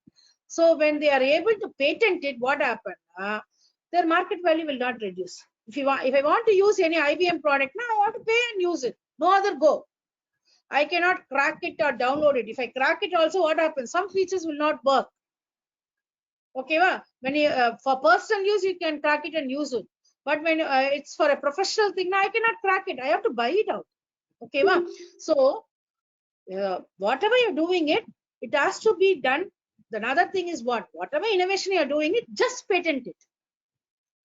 So when they are able to patent it, what happens? Their market value will not reduce. If I want to use any IBM product, now I want to pay and use it. No other go. I cannot crack it or download it. If I crack it also, what happens? Some features will not work. Okay, when you, for personal use, you can crack it and use it. But when it's for a professional thing, now I cannot crack it. I have to buy it out. Okay, so whatever you're doing it, it has to be done. Another thing is whatever innovation you're doing it, just patent it.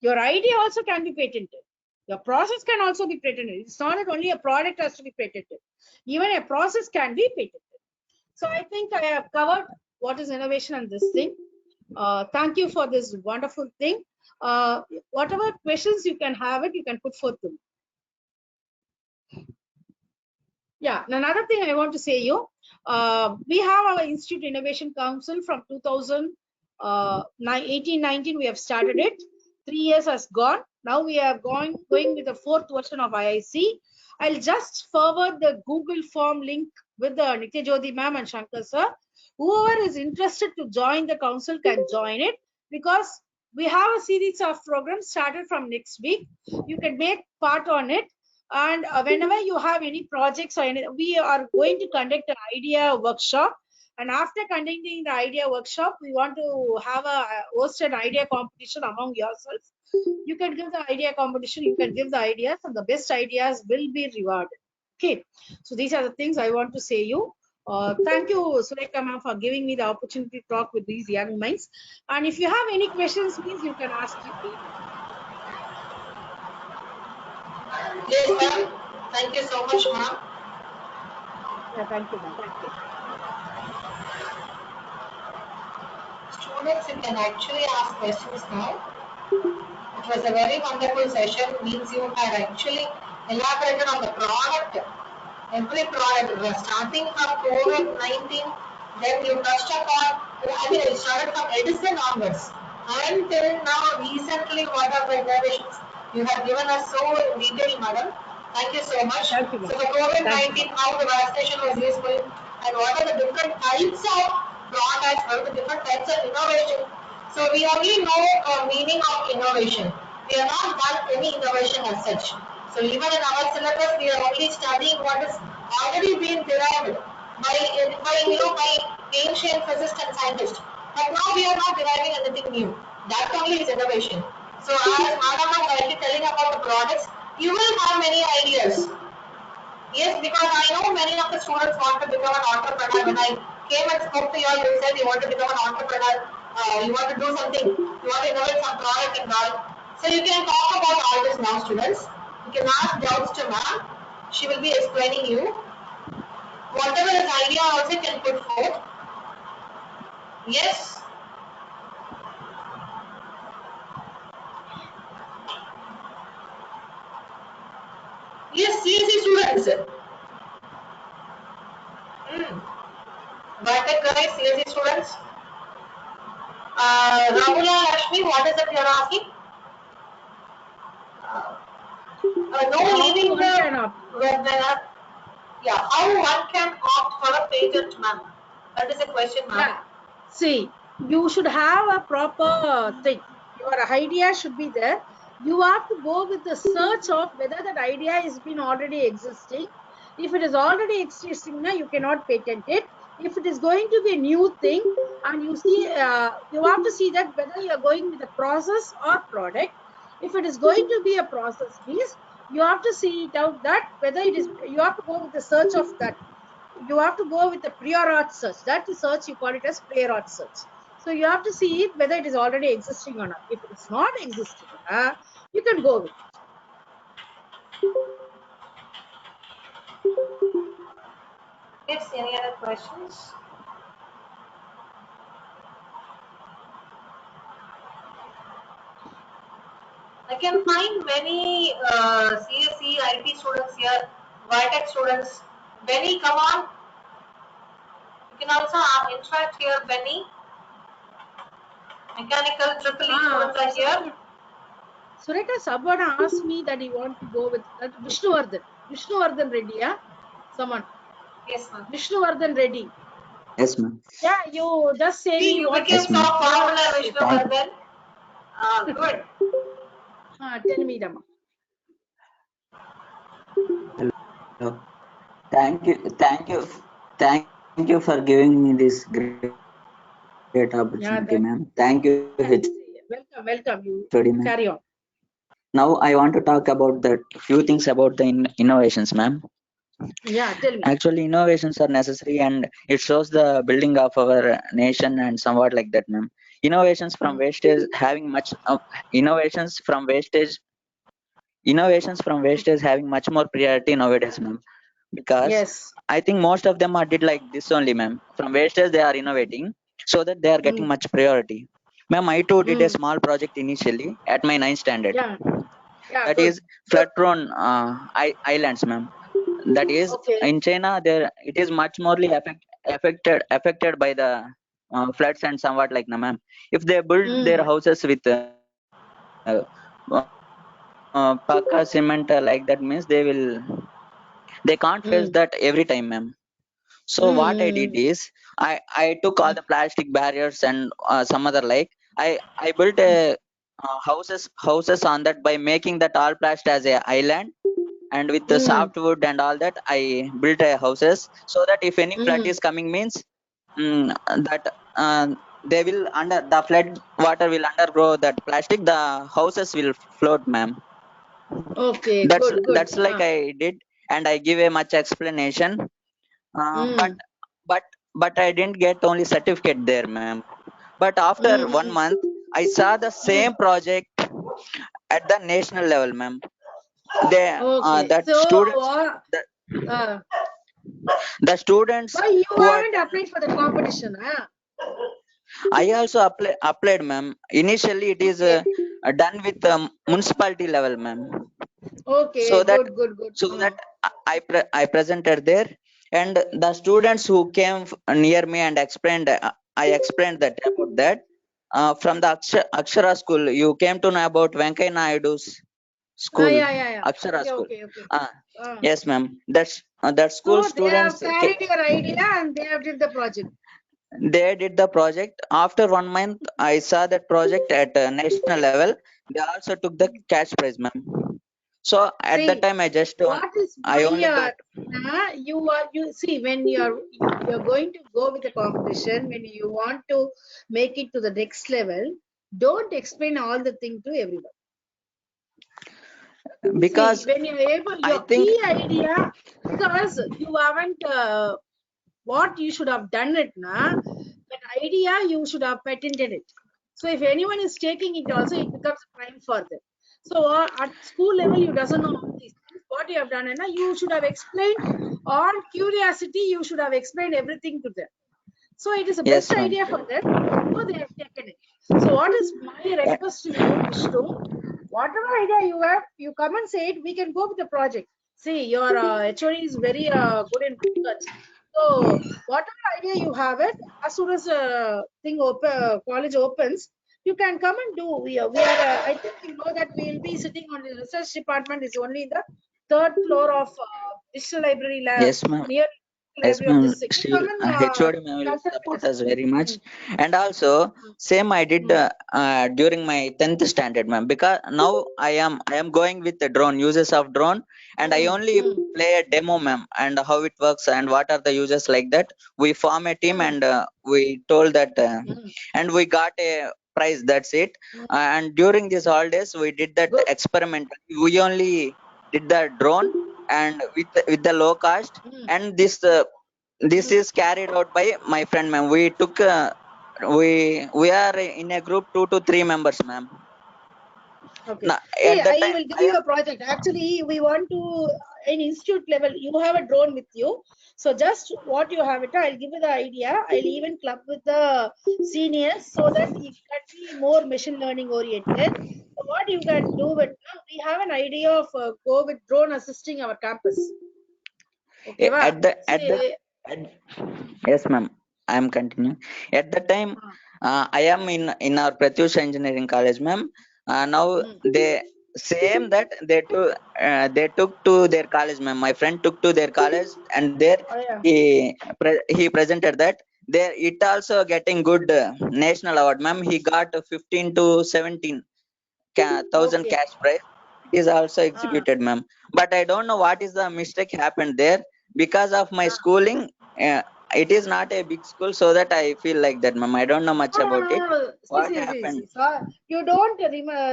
Your idea also can be patented. Your process can also be patented. It's not that only a product has to be patented. Even a process can be patented. So I think I have covered what is innovation and this thing. Thank you for this wonderful thing. Whatever questions you can have it, you can put forth to me. Yeah, another thing I want to say you, we have our Institute Innovation Council from 2018-19. We have started it. 3 years has gone. Now we are going with the 4th version of IIC. I'll just forward the Google form link with the Nitya Jyoti ma'am and Shankar sir. Whoever is interested to join the council can join it, because we have a series of programs started from next week. You can make part on it. And whenever you have any projects or any, we are going to conduct an idea workshop. And after conducting the idea workshop, we want to have a host an idea competition among yourselves. You can give the idea competition, you can give the ideas, and the best ideas will be rewarded. Okay, so these are the things I want to say you. Thank you, Surekha ma'am, for giving me the opportunity to talk with these young minds. And if you have any questions, please you can ask me. Yes, ma'am. Thank you so much, ma'am. Yeah, thank you, ma'am. Students, you can actually ask questions now. It was a very wonderful session. Means you had actually elaborated on the product, every product, starting from COVID-19. Then you touched upon, I mean, it started from Edison onwards. Until now, recently, what are the innovations you have given us so in detail, madam. Thank you so much. Thank you, ma'am. So the COVID-19, how the vaccination was useful, and what are the different types of products, what are the different types of innovation. So we only know meaning of innovation. We have not done any innovation as such. So even in our syllabus, we are only studying what is already been derived by ancient physicists and scientists. But now we are not deriving anything new. That only is innovation. So as Madam was already telling about the products, you will have many ideas. Yes, because I know many of the students want to become an entrepreneur. When I came and spoke to you all, you said you want to become an entrepreneur, you want to do something, you want to innovate some product and all. So you can talk about all this now, students. You can ask doubts to ma'am. She will be explaining you. Whatever is idea also can put forth. Yes. Yes, CSE students. But guys, CSE students. Rahula Lakshmi, what is it you are asking? No leaving the webinar. Yeah, how one can opt for a patent, ma'am? That is a question, ma'am. Yeah. See, you should have a proper thing. Your idea should be there. You have to go with the search of whether that idea has been already existing. If it is already existing, now you cannot patent it. If it is going to be a new thing, and you see, you have to see that whether you are going with a process or product. If it is going to be a process, means you have to see it out that whether it is. You have to go with the search of that. You have to go with the prior art search. That is search, you call it as prior art search. So you have to see it whether it is already existing or not. If it is not existing, you can go with it. Yes, any other questions? I can find many CSE, IT students here, Vitech students. Benny, come on. You can also interact here, Benny. Mechanical triple E students are here. Sureka Sabana asked me that he want to go with that Vishnuvardhan Reddy, yeah? Someone. Yes, ma'am. Vishnuvardhan Reddy. Yes, ma'am. Yeah, you just say See, me you what became Yes, so ma'am. popular, Thank Vishnuvardhan. Good. tell me, Rama. Hello. Thank you for giving me this great opportunity, ma'am. Thank you, Welcome. You HOD, ma'am. carry on. Now I want to talk about the few things about the innovations, ma'am. Yeah, tell me. Actually, innovations are necessary, and it shows the building of our nation and somewhat like that, ma'am. Innovations from wastage having much innovations from wastage having much more priority nowadays, ma'am. Because Yes. I think most of them are did like this only, ma'am. From wastage they are innovating so that they are getting much priority. Ma'am, I too did a small project initially at my 9th standard. Yeah. Yeah, That good. is flood-prone islands, ma'am. That is Okay. in China. There it is much morely affected by the floods and somewhat like, na, ma'am. If they build their houses with Paka cement like that means they can't face that every time, ma'am. So what I did is I took all the plastic barriers and some other like I built a houses on that by making that all plastic as a island, and with the softwood and all that I built a houses so that if any flood is coming means that they will under the flood water will undergo that plastic, the houses will float, ma'am. Okay, that's good. that's like I did, and I give a much explanation, but but I didn't get only certificate there, ma'am. But after 1 month I saw the same project at the national level, ma'am. They Okay. that So, students the students why you who are haven't applied for the competition? I also applied, ma'am. Initially it is done with municipality level, ma'am. Okay, So that good. I presented there, and the students who came near me and explained, I explained that about that. From the Akshara school, you came to know about Venkaya Naidu's school, Yeah. Akshara school. Okay. Yes, ma'am. That school So they have students carried your idea and they have did the project. they did the project. After 1 month, I saw that project at national level. They also took the cash prize, ma'am. So at that See, time, I just what is I only my got. you see when you're going to go with the competition, when you want to make it to the next level, don't explain all the thing to everyone. See, Because when you're able, I your think key idea, because you haven't what you should have done it, that idea you should have patented it. So if anyone is taking it also, it becomes a crime for them. So at school level, you doesn't know all these things. What you have done, you should have explained on curiosity, you should have explained everything to them. So it is the yes, best ma'am. idea for them. So they have taken it. So what is my Yeah, request to you, Vishnu? Whatever idea you have, you come and say it. We can go with the project. See, your HOD is very good in research. So whatever idea you have it, as soon as college opens, you can come and do. We are I think you know that we will be sitting on the research department is only in the third floor of digital library lab yes, ma'am. near Yes, library of ma'am. this thing. You come Still, and HOD ma'am will consult support us. us very much. And also, same I did during my 10th standard, ma'am. Because now I am going with the drone, uses of drone, and I only play a demo, ma'am, and how it works and what are the uses like that. We form a team and we told that, and we got a prize. That's it. And during these holidays, we did that Good. experiment. We only did the drone and with the low cost, and this is carried out by my friend, ma'am. We took we are in a group 2 to 3 members, ma'am. Okay. Now, See, at that I time will give I you am a project. Actually, we want to in institute level. You have a drone with you, so just what you have it. I'll give you the idea. I'll even club with the seniors so that it can be more machine learning oriented. So what what you can do with, we have an idea of go with drone assisting our campus. Okay, At the see, at, yes, ma'am. I am continuing. At the time, I am in our Pratyush Engineering College, ma'am. Now they same that they took to their college, ma'am. My friend took to their college, and there oh, yeah. he presented that. There it also getting good national award, ma'am. He got 15 to 17,000 Okay. cash prize. It is also executed, ma'am. But I don't know what is the mistake happened there because of my schooling. It is not a big school, so that I feel like that, ma'am. I don't know much about it. No. What See. happened? So you don't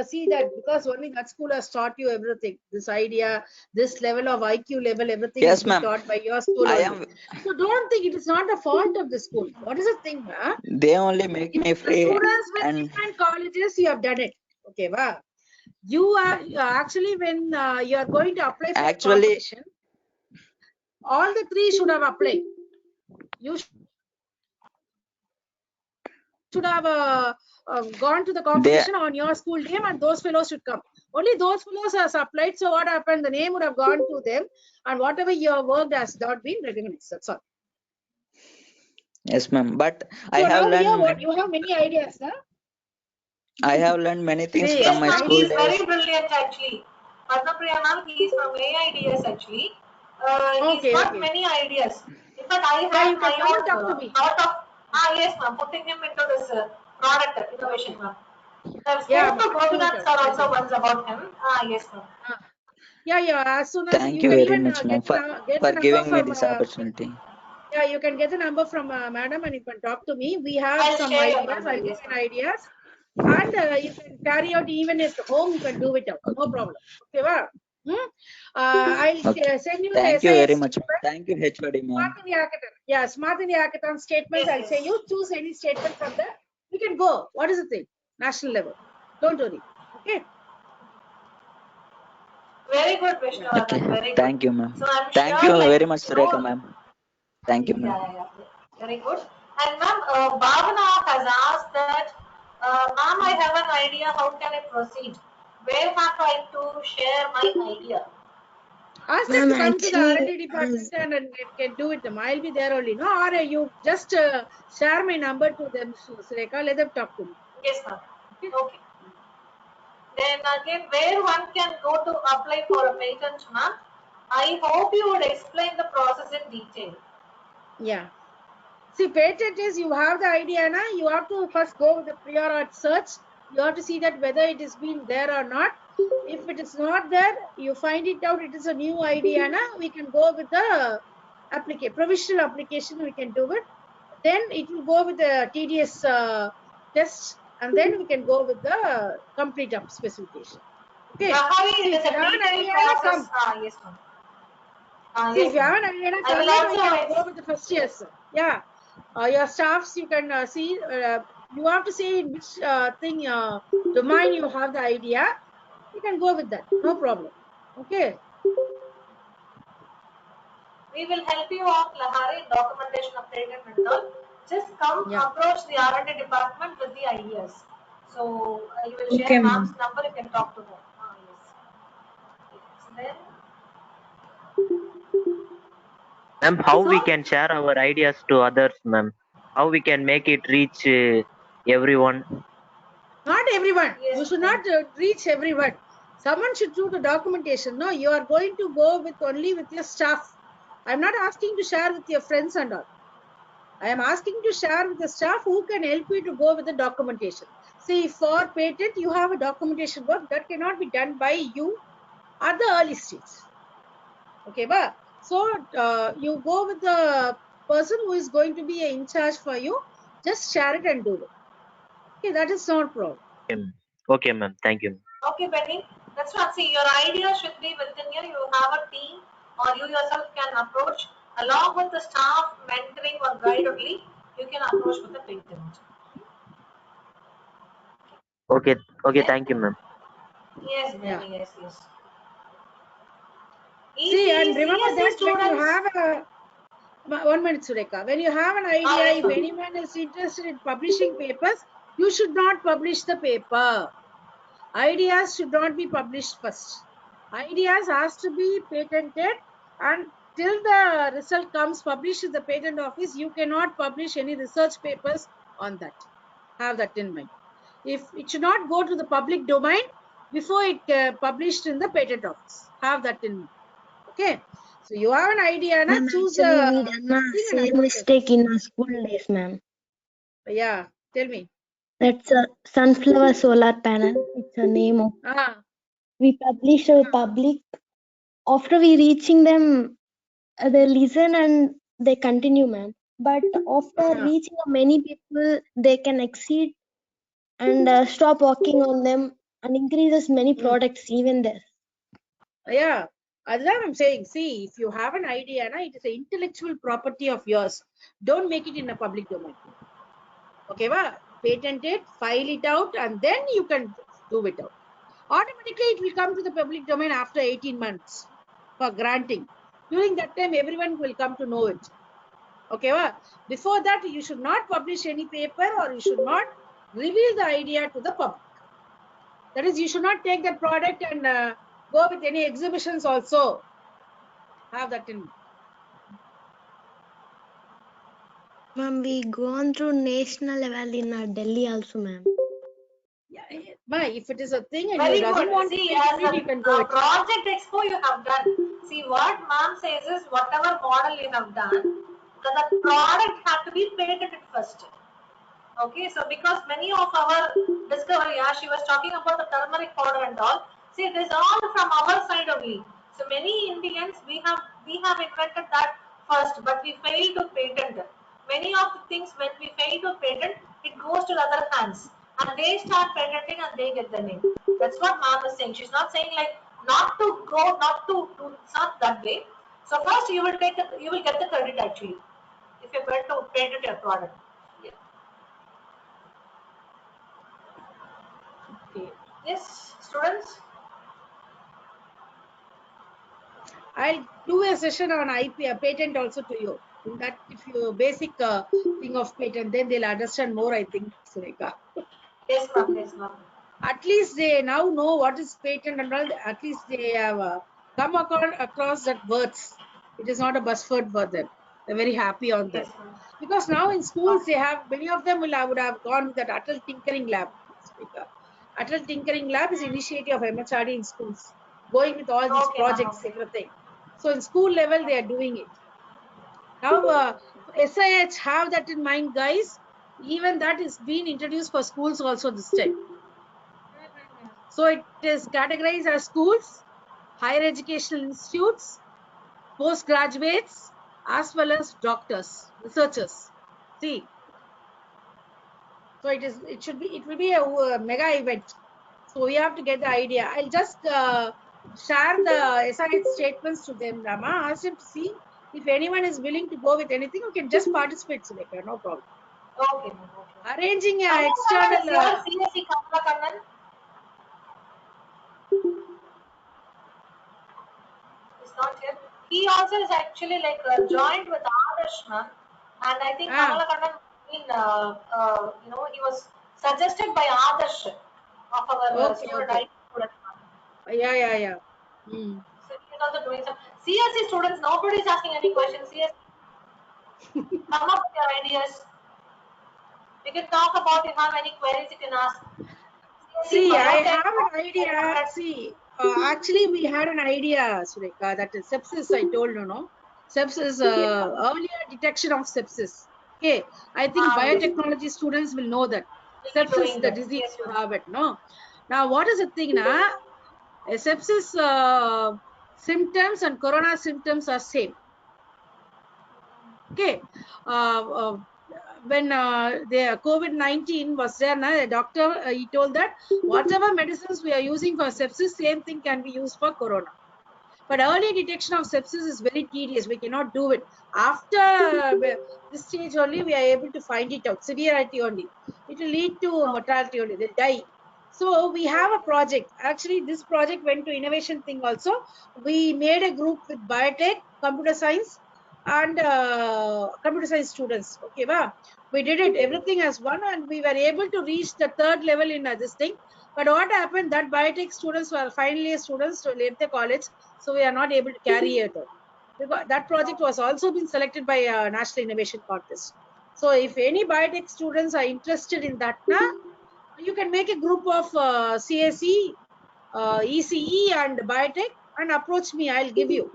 see that because only that school has taught you everything. This idea, this level of IQ level, everything has Yes, been ma'am. taught by your school I only. am. So don't think it is not the fault of the school. What is the thing, ma? They only make me The free, students with and different colleges, you have done it. Okay, wow. You are actually when you are going to apply for a actually competition, all the three should have applied. You should have gone to the they competition on your school name, and those fellows should come. Only those fellows has applied. So what happened? The name would have gone to them, and whatever your work has not been recognized. That's all. yes, ma'am. But I So have now here, learned what you have many ideas, huh? I have learned many things See, from Yes, my ma'am, he school is nice. days. very brilliant actually. Padmapriya ma'am, he is from AIDS actually. He's Okay, got okay. many ideas. In fact, I Yeah, had you can my come and own talk to me. thought of, yes ma'am, putting him into this product innovation Okay. ma'am. I've Yeah, spoken to come and Gopinath talk. sir Let also me. once about him. Yes ma'am. Yeah. As soon as Thank you you can very even much, ma'am, get for the number giving me from this opportunity. yeah, you can get the number from madam and you can talk to me. We have I'll some share your ideas. number. I'll give Yes you ma'am. ideas. And you can carry out even at home, you can do it out. No problem. Okay, well, I'll Okay. send you the Thank you essay very much, ma'am. statement. Thank you, HOD, Smart ma'am. in the hackathon. Yeah, smart in the hackathon statements. Yes, I'll say yes. you choose any statement from there. You can go. What is the thing? National level. Don't worry. Okay. Very good, Okay. Vishnuvardhan. Very good. Thank you, ma'am. So I'm Thank you sure, like, very much, you know, Surekha, ma'am. Thank you, ma'am. yeah. Very good. And ma'am, Bhavana has asked that, ma'am, I have an idea. How can I proceed? Where have I to share my idea? Ask them Ma'am, to come to the actually, R&D department and it can do it. I'll be there only. No, or you just share my number to them, Sureka. Let them talk to me. Yes, ma'am. Okay. Okay. Then again, where one can go to apply for a patent, ma'am? I hope you would explain the process in detail. Yeah. See, patent is you have the idea, na? You have to first go with the prior art search. You have to see that whether it has been there or not. If it is not there, you find it out. It is a new idea, na? We can go with the provisional application. We can do it. Then it will go with the TDS test, and then we can go with the complete up specification. Okay. Lahari, it See, if is you a have an detailed idea, na, process. come. Yes, ma'am. See, if Yes, you ma'am. have an idea, na, I come, will then we can also go with the first years. Yeah. Your staffs, you can see, you have to say in which thing, domain you have the idea. You can go with that. No problem. Okay. we will help you out, Lahari, documentation of patent and all. Just come Yeah. approach the R&D department with the ideas. So you will okay, share ma'am's ma'am. number. You can talk to her. Yes. Then, Ma'am, how we so can share our ideas to others, ma'am? How we can make it reach everyone? Not everyone. yes, You should then not reach everyone. Someone should do the documentation. No, you are going to go with only with your staff. I'm not asking to share with your friends and all. I am asking to share with the staff who can help you to go with the documentation. See, for patent, you have a documentation work that cannot be done by you at the early stage. Okay, but so you go with the person who is going to be in charge for you. Just share it and do it. Okay, that is not a problem. Okay, ma'am. Thank you. okay, Benny. That's not. See, your idea should be within here. You have a team, or you yourself can approach along with the staff mentoring or guide only. You can approach with the patent. Okay, okay. Then, Thank you, ma'am. yes, Yeah. Benny. Yes. See, and remember CSE that when you students. have a 1 minute, Sureka, when you have an idea, Yes, if ma'am. anyone is interested in publishing papers, you should not publish the paper. Ideas should not be published first. Ideas has to be patented, and till the result comes published in the patent office, you cannot publish any research papers on that. Have that in mind. If it should not go to the public domain before it published in the patent office. Have that in mind. Okay. So you have an idea, na? Ma'am, Choose actually, a we done a thing and same upload it. mistake in our school days, ma'am. Yeah. Tell me. That's a sunflower solar panel. It's a name of. Ah. We publish to public. After we reaching them, they listen and they continue, ma'am. But after Ah. reaching many people, they can exceed and stop working on them and increases many products even there. Yeah, that's what I'm saying. See, if you have an idea, na, it is an intellectual property of yours. Don't make it in a public domain. Okay, va? Patent it, file it out, and then you can do it out. Automatically, it will come to the public domain after 18 months for granting. During that time, everyone will come to know it. Okay, va? Before that, you should not publish any paper, or you should not reveal the idea to the public. That is, you should not take that product and go with any exhibitions also. Have that in. Ma'am, we gone through national level in Delhi also, ma'am. Yeah, if it is a thing and Very you doesn't good. want to See, take as it, a you can go it. project expo you have done. See, what ma'am says is whatever model you have done, the product have to be patented first. Okay, so because many of our discovery, yeah, she was talking about the turmeric powder and all. See, it is all from our side only. So many Indians we have invented that first, but we failed to patent. Many of the things when we fail to patent, it goes to the other hands, and they start patenting and they get the name. That's what ma'am is saying. She's not saying like not to go, not to do. It's not that way. So first you will get the credit actually if you're going to patent your product. Yeah. Okay. Yes, students. I'll do a session on IP, patent also to you. In that, if you basic thing of patent, then they'll understand more, I think, Surekha. Yes, ma'am. Yes, ma'am. At least they now know what is patent and all. At least they have come across that words. It is not a buzzword for them. They're very happy on that. Yes, ma'am. Because now in schools, they Okay. have, many of them would have gone with that Atal Tinkering Lab. Surekha. Atal Tinkering Lab is initiative of MHRD in schools, going with all these Okay, ma'am. projects, Okay. everything. So in school level, they are doing it. Now, SIH have that in mind, guys. Even that is being introduced for schools also this time. So it is categorized as schools, higher educational institutes, postgraduates, as well as doctors, researchers. See, so it will be a mega event. So we have to get the idea. I'll just share the SIH statements to them, Rama. Ask them to see if anyone is willing to go with anything. You can just participate, Sulekha, no problem. Okay, ma'am. Okay. Arranging an Kamala Kannan is external. here. CSC Kamala Kannan is not here. He also is actually like joined with Adarsh, ma'am. And I think Kamala Kannan, he was suggested by Adarsh of our Okay, student, okay. IT student. Yeah. Hmm. So he is also doing some CSC students. Nobody is asking any questions. CSC, come up with your ideas. We can talk about. If you have any queries, you can ask. CSC See, I biotech. have an idea. See, actually, we had an idea, Sureka, that is sepsis. I told you, no? Sepsis, Yes, ma'am. earlier detection of sepsis. Okay, I think Yes, biotechnology students will know that we'll be sepsis, doing the that. disease Yes, you ma'am. have it, no? Now, what is the thing, na? A sepsis symptoms and corona symptoms are same. Okay. Uh, when the COVID-19 was there, the doctor, he told that whatever medicines we are using for sepsis, same thing can be used for corona. But early detection of sepsis is very tedious. We cannot do it. After this stage only, we are able to find it out. Severity only. It will lead to mortality only. They die. So we have a project. Actually, this project went to innovation thing also. We made a group with biotech, computer science, and computer science students. Okay, we did it everything as one, and we were able to reach the third level in this thing. But what happened? That biotech students were finally students to leave the college, so we are not able to carry it out. Because that project was also been selected by a national innovation contest. So if any biotech students are interested in that, you can make a group of CSE, ECE, and biotech, and approach me. I'll give you.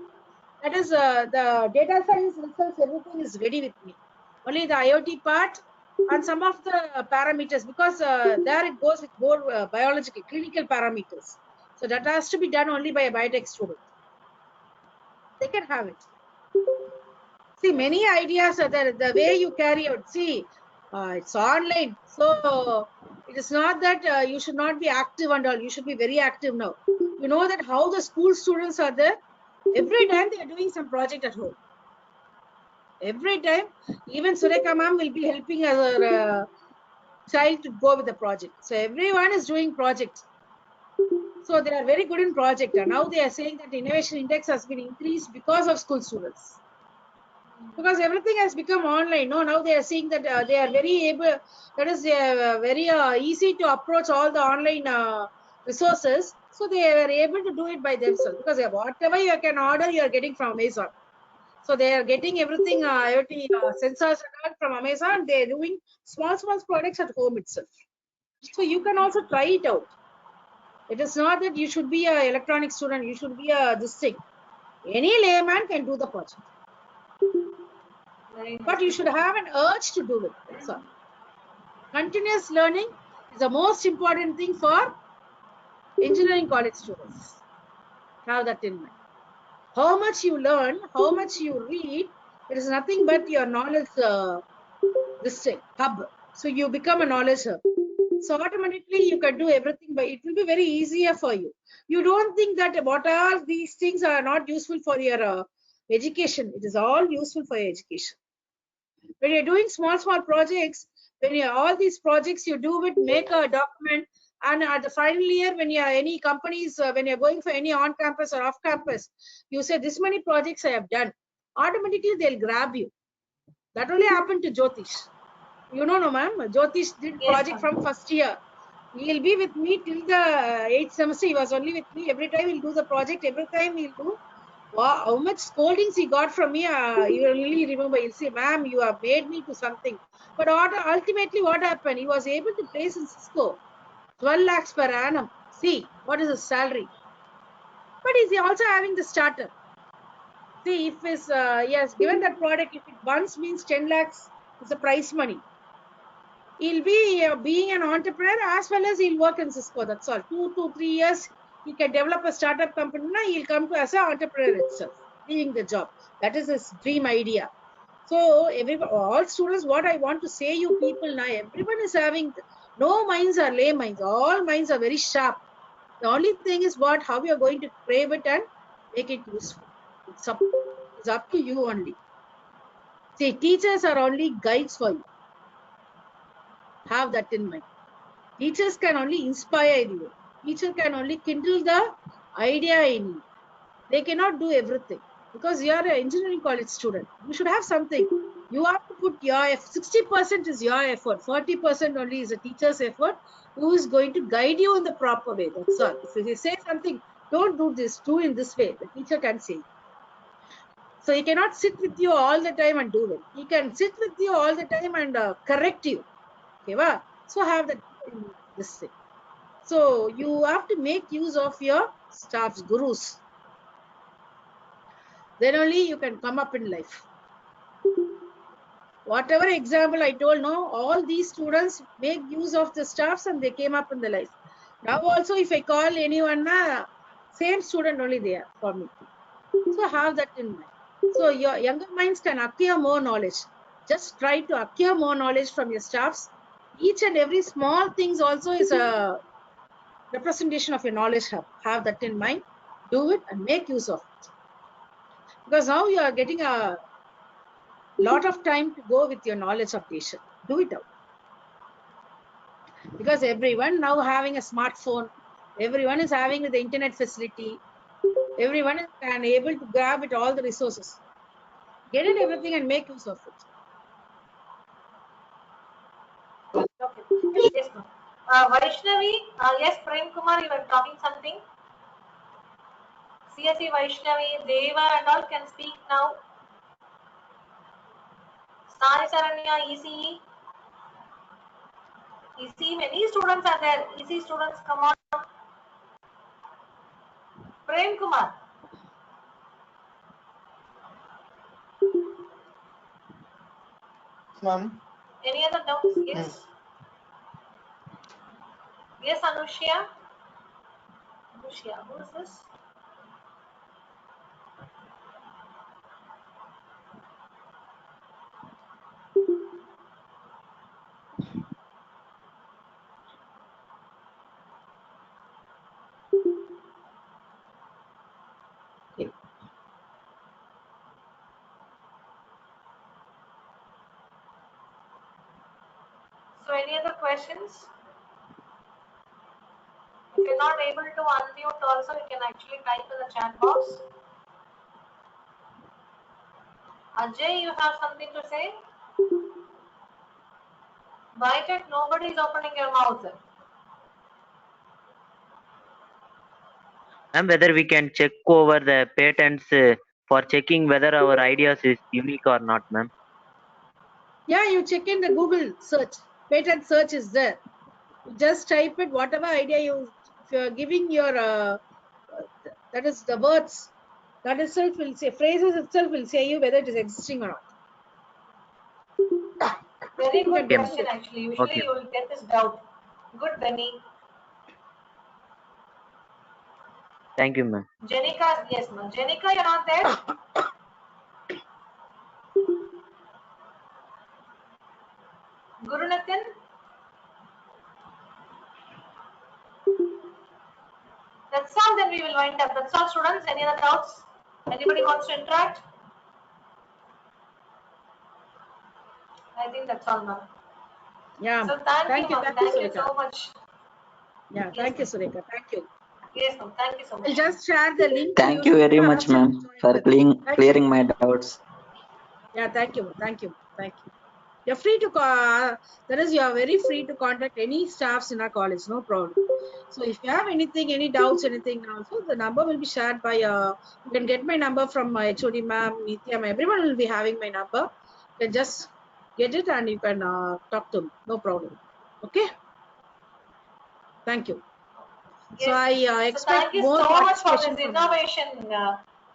That is the data science results. Everything is ready with me. Only the IoT part and some of the parameters, because there it goes with more biological, clinical parameters. So that has to be done only by a biotech student. They can have it. See, many ideas are there. The way you carry out, see, it's online. So it is not that you should not be active and all. You should be very active now. You know that how the school students are there. Every time they are doing some project at home. Every time, even Sureka ma'am will be helping her child to go with the project. So everyone is doing projects. So they are very good in project. And now they are saying that innovation index has been increased because of school students. Because everything has become online. No, now they are seeing that they are very able. That is, they are very easy to approach all the online resources. So they are able to do it by themselves. Because whatever you can order, you are getting from Amazon. So they are getting everything IoT sensors and all from Amazon. They are doing small products at home itself. So you can also try it out. It is not that you should be an electronic student. You should be a this thing. Any layman can do the project. But you should have an urge to do it. That's all. Continuous learning is the most important thing for engineering college students. Have that in mind. How much you learn, how much you read, it is nothing but your knowledge this thing, hub. So you become a knowledge hub. So automatically you can do everything, but it will be very easier for you. You don't think that what are these things are not useful for your education. It is all useful for your education. When you're doing small projects, when you all these projects you do it, make a document, and at the final year when you are any companies, when you're going for any on campus or off campus, you say this many projects I have done. Automatically they'll grab you. That only happened to Jyotish. You know, no ma'am, Jyotish did project from first year. He'll be with me till the 8th semester. He was only with me. Every time he'll do the project. Every time he'll do. Wow, how much scoldings he got from me. You will really remember. He'll say, ma'am, you have made me to something. But ultimately what happened? He was able to place in Cisco 12 lakhs per annum. See, what is his salary? But he's also having the startup. See, if he has given that product, if it once means 10 lakhs, it's a price money. He'll be being an entrepreneur as well as he'll work in Cisco. That's all. 2 to 3 years, he can develop a startup company. Now he'll come to as an entrepreneur itself, doing the job. That is his dream idea. So all students, what I want to say you people now, everyone is having, no minds are lay minds. All minds are very sharp. The only thing is how you are going to crave it and make it useful. It's up to you only. See, teachers are only guides for you. Have that in mind. Teachers can only inspire you. Teacher can only kindle the idea in you. They cannot do everything because you are an engineering college student. You should have something. You have to put your 60% is your effort. 40% only is a teacher's effort who is going to guide you in the proper way. That's all. If you say something, don't do this, do in this way. The teacher can say. So he cannot sit with you all the time and do it. He can sit with you all the time and correct you. Okay, wow? So have that in this thing. So you have to make use of your staffs, gurus. Then only you can come up in life. Whatever example I told, no, all these students make use of the staffs and they came up in the life. Now also, if I call anyone, same student only there for me. So have that in mind. So your younger minds can acquire more knowledge. Just try to acquire more knowledge from your staffs. Each and every small things also is a representation of your knowledge hub. Have that in mind. Do it and make use of it. Because now you are getting a lot of time to go with your knowledge updation. Do it out. Because everyone now having a smartphone, everyone is having the internet facility, everyone is able to grab it all the resources. Get it everything and make use of it. Okay. Yes, ma'am. Vaishnavi, yes, Prem Kumar, you were talking something. CSE Vaishnavi, Deva and all can speak now. Sai Saranya, ECE. ECE, many students are there. ECE students, come on. Prem Kumar. Ma'am. Any other doubts? Yes. Yes, Anushya. Anushya, who is this? Okay. So, any other questions? If you're not able to unmute also, you can actually type in the chat box. Ajay, you have something to say? Bytech, nobody is opening your mouth. And whether we can check over the patents for checking whether our ideas is unique or not, ma'am. Yeah, you check in the Google search. Patent search is there. You just type it, whatever idea if you are giving your, that is the words, that itself will say, phrases itself will say you whether it is existing or not. Very good Okay, question actually. Usually okay. you will get this doubt. Good, Benny. Thank you, ma'am. Jenica, yes, ma'am. Jenica, you're not there? Gurunathan? That's all, then we will wind up. That's all, students. Any other doubts? Anybody wants to interact? I think that's all, ma'am. Yeah. So thank you, ma'am. Thank you Sureka. so much. Yeah, Yes, thank you, Sureka. Thank you. Yes, ma'am. Thank you so much. I'll just share the link to you. Thank you So very you much, also ma'am, join for with. Thank you. clearing my doubts. Yeah, thank you. Thank you. Thank you. You're free to that is, you are very free to contact any staffs in our college, no problem. So if you have anything, any doubts, anything also, the number will be shared by, you can get my number from my HOD ma'am, Nitya ma'am, everyone will be having my number. You can just get it and you can talk to me, no problem. Okay. Thank you. Yes. So I So expect thank you more so much for participation this from you.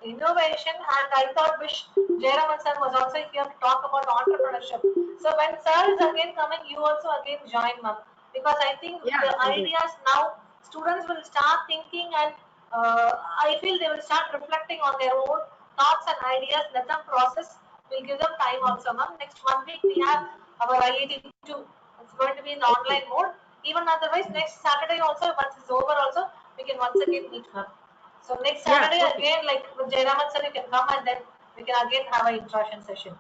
innovation, and I thought Jayaraman sir was also here to talk about entrepreneurship. So when sir is again coming, you also again join, ma'am, because I think Yeah, the I'll do. ideas now students will start thinking, and I feel they will start reflecting on their own thoughts and ideas. Let them process. We'll give them time also, ma'am. Next 1 week we have our IET 2. It's going to be in the online mode. Even otherwise, next Saturday also, once it's over also, we can once again meet, ma'am. So next Saturday again, like with Jayaraman sir, you can come and then we can again have an interaction session.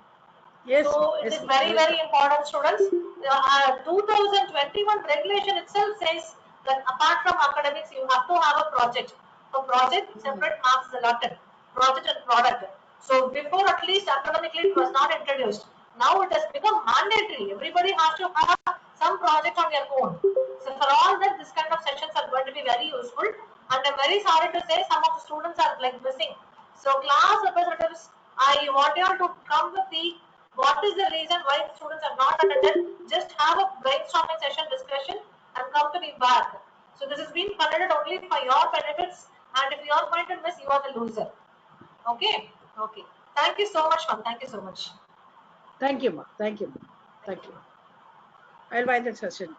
Yes. So it is very, very important, students. 2021 regulation itself says that apart from academics, you have to have a project. For project, separate marks allotted. Project and product. So before, at least academically, it was not introduced. Now it has become mandatory. Everybody has to have some project on their own. So for all that, this kind of sessions are going to be very useful. And I'm very sorry to say some of the students are like missing. So class representatives, I want you all to come with the what is the reason why the students are not attended. Just have a brainstorming session discussion and come to me back. So this is being conducted only for your benefits, and if you are going to miss, you are the loser. Okay? Okay. Thank you so much, ma'am. Thank you so much. Thank you, ma. Thank you. Thank you. I'll buy the session.